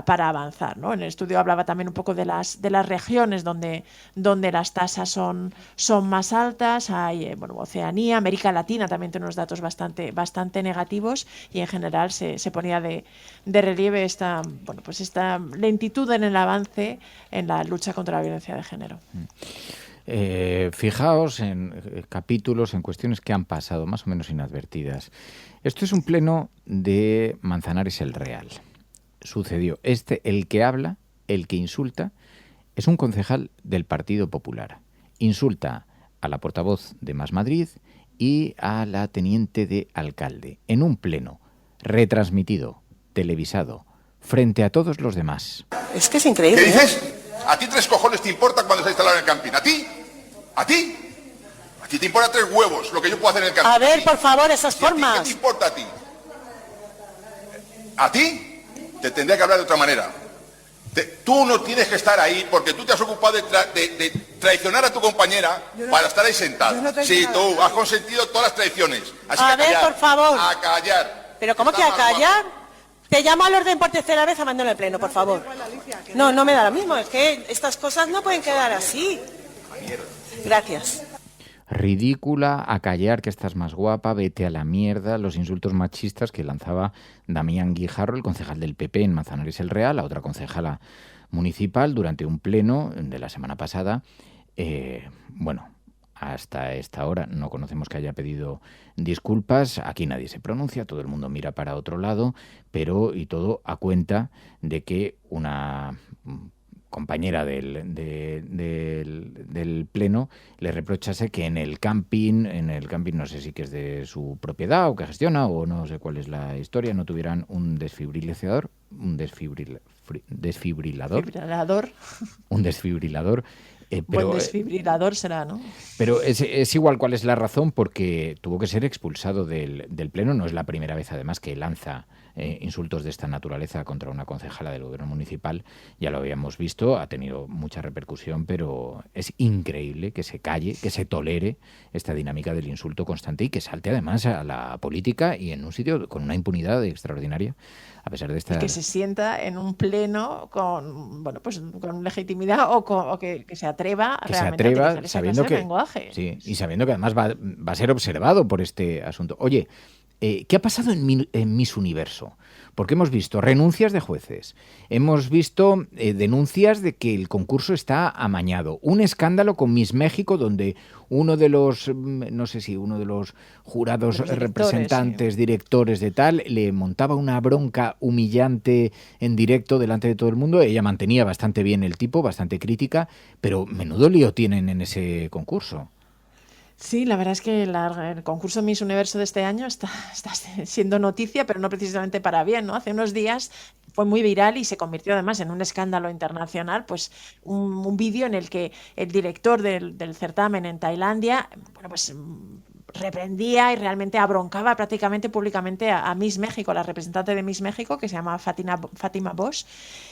avanzar, ¿no? En el estudio hablaba también un poco de las regiones donde las tasas son más altas. Hay Oceanía, América Latina también tiene unos datos bastante negativos, y en general se ponía de relieve esta lentitud en el avance en la lucha contra la violencia de género. Fijaos en capítulos, en cuestiones que han pasado más o menos inadvertidas. Esto es un pleno de Manzanares el Real. Sucedió. El que habla, el que insulta, es un concejal del Partido Popular. Insulta a la portavoz de Más Madrid y a la teniente de alcalde en un pleno retransmitido, televisado, frente a todos los demás. Es que es increíble. ¿Qué dices? ¿A ti 3 cojones te importa cuando se ha instalado en el camping? ¿A ti? ¿A ti? ¿A ti te importa 3 huevos lo que yo puedo hacer en el camping? A ver, por favor, esas formas. ¿Qué te importa a ti? ¿A ti? Te tendría que hablar de otra manera. Tú no tienes que estar ahí porque tú te has ocupado de traicionar a tu compañera para estar ahí sentada. Sí, tú has consentido todas las traiciones. Así a ver, por favor. A callar. ¿Pero cómo que a callar? Te llamo al orden por tercera vez, abandono el pleno, por favor. No, no me da lo mismo, es que estas cosas no pueden quedar así. Gracias. Ridícula, a callar que estás más guapa, vete a la mierda, los insultos machistas que lanzaba Damián Guijarro, el concejal del PP en Manzanares el Real, la otra concejala municipal, durante un pleno de la semana pasada. Bueno, hasta esta hora no conocemos que haya pedido disculpas, aquí nadie se pronuncia, todo el mundo mira para otro lado, pero y todo a cuenta de que una compañera del pleno le reprochase que en el camping no sé si que es de su propiedad o que gestiona o no sé cuál es la historia, no tuvieran un desfibrilador. Un desfibrilador. Pero, buen desfibrilador será, ¿no? Pero es igual cuál es la razón, porque tuvo que ser expulsado del pleno. No es la primera vez, además, que lanza insultos de esta naturaleza contra una concejala del gobierno municipal. Ya lo habíamos visto, ha tenido mucha repercusión, pero es increíble que se calle, que se tolere esta dinámica del insulto constante y que salte además a la política y en un sitio con una impunidad extraordinaria. A pesar de esta... Y que se sienta en un pleno con legitimidad o que se atreva que realmente se atreva, a utilizar sabiendo que lenguaje. Sí, y sabiendo que además va a ser observado por este asunto. Oye, ¿qué ha pasado en Miss Universo? Porque hemos visto renuncias de jueces, hemos visto denuncias de que el concurso está amañado, un escándalo con Miss México donde uno de los, no sé si uno de los jurados, representantes, directores de tal, le montaba una bronca humillante en directo delante de todo el mundo. Ella mantenía bastante bien el tipo, bastante crítica, pero menudo lío tienen en ese concurso. Sí, la verdad es que el concurso Miss Universo de este año está siendo noticia, pero no precisamente para bien, ¿no? Hace unos días fue muy viral y se convirtió además en un escándalo internacional, pues un vídeo en el que el director del certamen en Tailandia, reprendía y realmente abroncaba prácticamente públicamente a Miss México, la representante de Miss México, que se llama Fátima Bosch,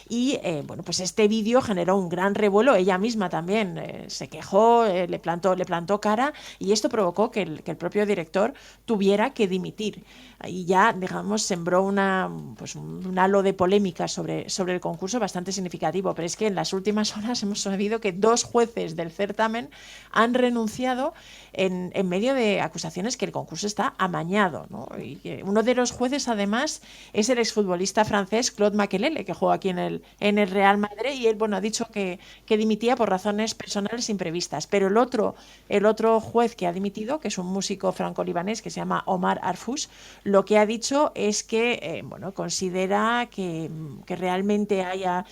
y pues este vídeo generó un gran revuelo. Ella misma también se quejó, le plantó cara, y esto provocó que el propio director tuviera que dimitir. Y ya, digamos, sembró un halo de polémica sobre el concurso bastante significativo, pero es que en las últimas horas hemos sabido que 2 jueces del certamen han renunciado en medio de acusaciones que el concurso está amañado, ¿no? Y que uno de los jueces, además, es el exfutbolista francés Claude Makélélé, que juega aquí en el Real Madrid, y él ha dicho que dimitía por razones personales imprevistas. Pero el otro juez que ha dimitido, que es un músico franco-libanés que se llama Omar Arfous, lo que ha dicho es que considera que realmente haya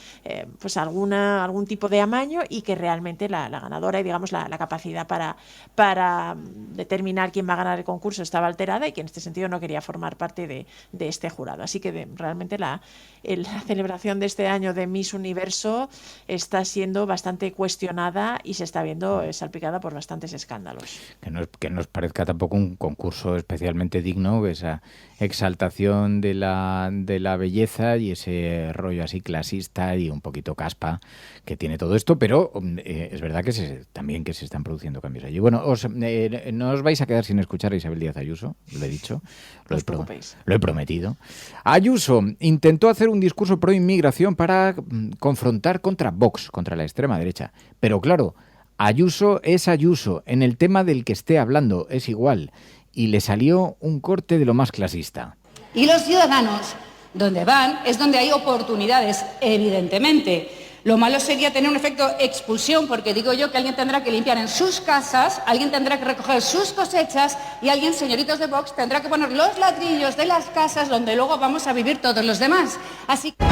algún tipo de amaño y que realmente la ganadora y digamos la capacidad para determinar quién va a ganar el concurso estaba alterada y que en este sentido no quería formar parte de este jurado. Así que realmente la celebración de este año de Miss Universo está siendo bastante cuestionada y se está viendo salpicada por bastantes escándalos. Que nos parezca tampoco un concurso especialmente digno, esa exaltación de la belleza y ese rollo así clasista y un poquito caspa que tiene todo esto, pero es verdad que también que se están produciendo cambios allí. Bueno, no os vais a quedar sin escuchar a Isabel Díaz Ayuso, lo he dicho, lo he prometido. Ayuso intentó hacer un discurso pro inmigración para confrontar contra Vox, contra la extrema derecha, pero claro, Ayuso es Ayuso, en el tema del que esté hablando es igual, y le salió un corte de lo más clasista. Y los ciudadanos, donde van, es donde hay oportunidades, evidentemente. Lo malo sería tener un efecto expulsión, porque digo yo que alguien tendrá que limpiar en sus casas, alguien tendrá que recoger sus cosechas y alguien, señoritos de Vox, tendrá que poner los ladrillos de las casas donde luego vamos a vivir todos los demás. Así que...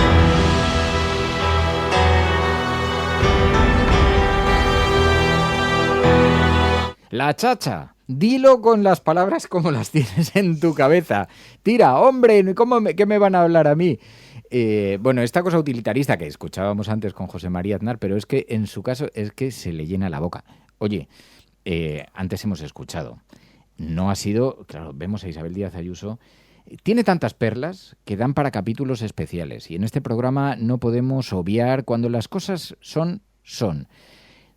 La chacha, dilo con las palabras como las tienes en tu cabeza. Tira, hombre, ¿qué me van a hablar a mí? Esta cosa utilitarista que escuchábamos antes con José María Aznar, pero es que en su caso es que se le llena la boca. Oye, antes hemos escuchado, no ha sido, claro, vemos a Isabel Díaz Ayuso, tiene tantas perlas que dan para capítulos especiales y en este programa no podemos obviar cuando las cosas son.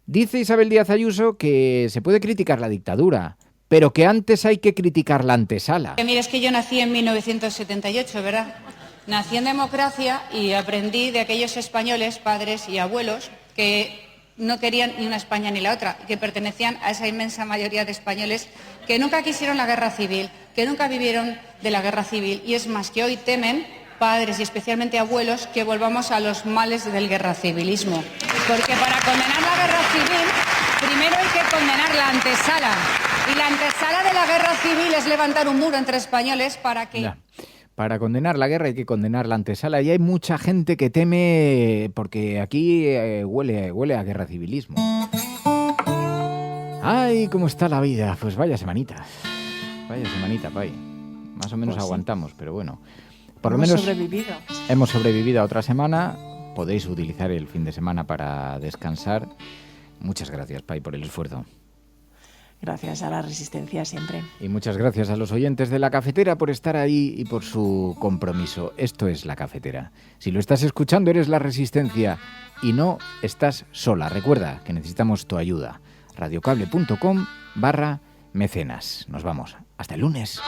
Dice Isabel Díaz Ayuso que se puede criticar la dictadura, pero que antes hay que criticar la antesala. Mira, es que yo nací en 1978, ¿verdad? Nací en democracia y aprendí de aquellos españoles, padres y abuelos, que no querían ni una España ni la otra, que pertenecían a esa inmensa mayoría de españoles que nunca quisieron la guerra civil, que nunca vivieron de la guerra civil. Y es más, que hoy temen, padres y especialmente abuelos, que volvamos a los males del guerracivilismo. Porque para condenar la guerra civil, primero hay que condenar la antesala. Y la antesala de la guerra civil es levantar un muro entre españoles para que... Ya. Para condenar la guerra hay que condenar la antesala, y hay mucha gente que teme, porque aquí huele a guerra civilismo. ¡Ay, cómo está la vida! Pues vaya semanita, Pai. Más o menos pues aguantamos, sí. Pero bueno. Por lo menos hemos sobrevivido a otra semana. Podéis utilizar el fin de semana para descansar. Muchas gracias, Pai, por el esfuerzo. Gracias a la Resistencia siempre. Y muchas gracias a los oyentes de La Cafetera por estar ahí y por su compromiso. Esto es La Cafetera. Si lo estás escuchando, eres La Resistencia y no estás sola. Recuerda que necesitamos tu ayuda. radiocable.com/mecenas. Nos vamos. Hasta el lunes.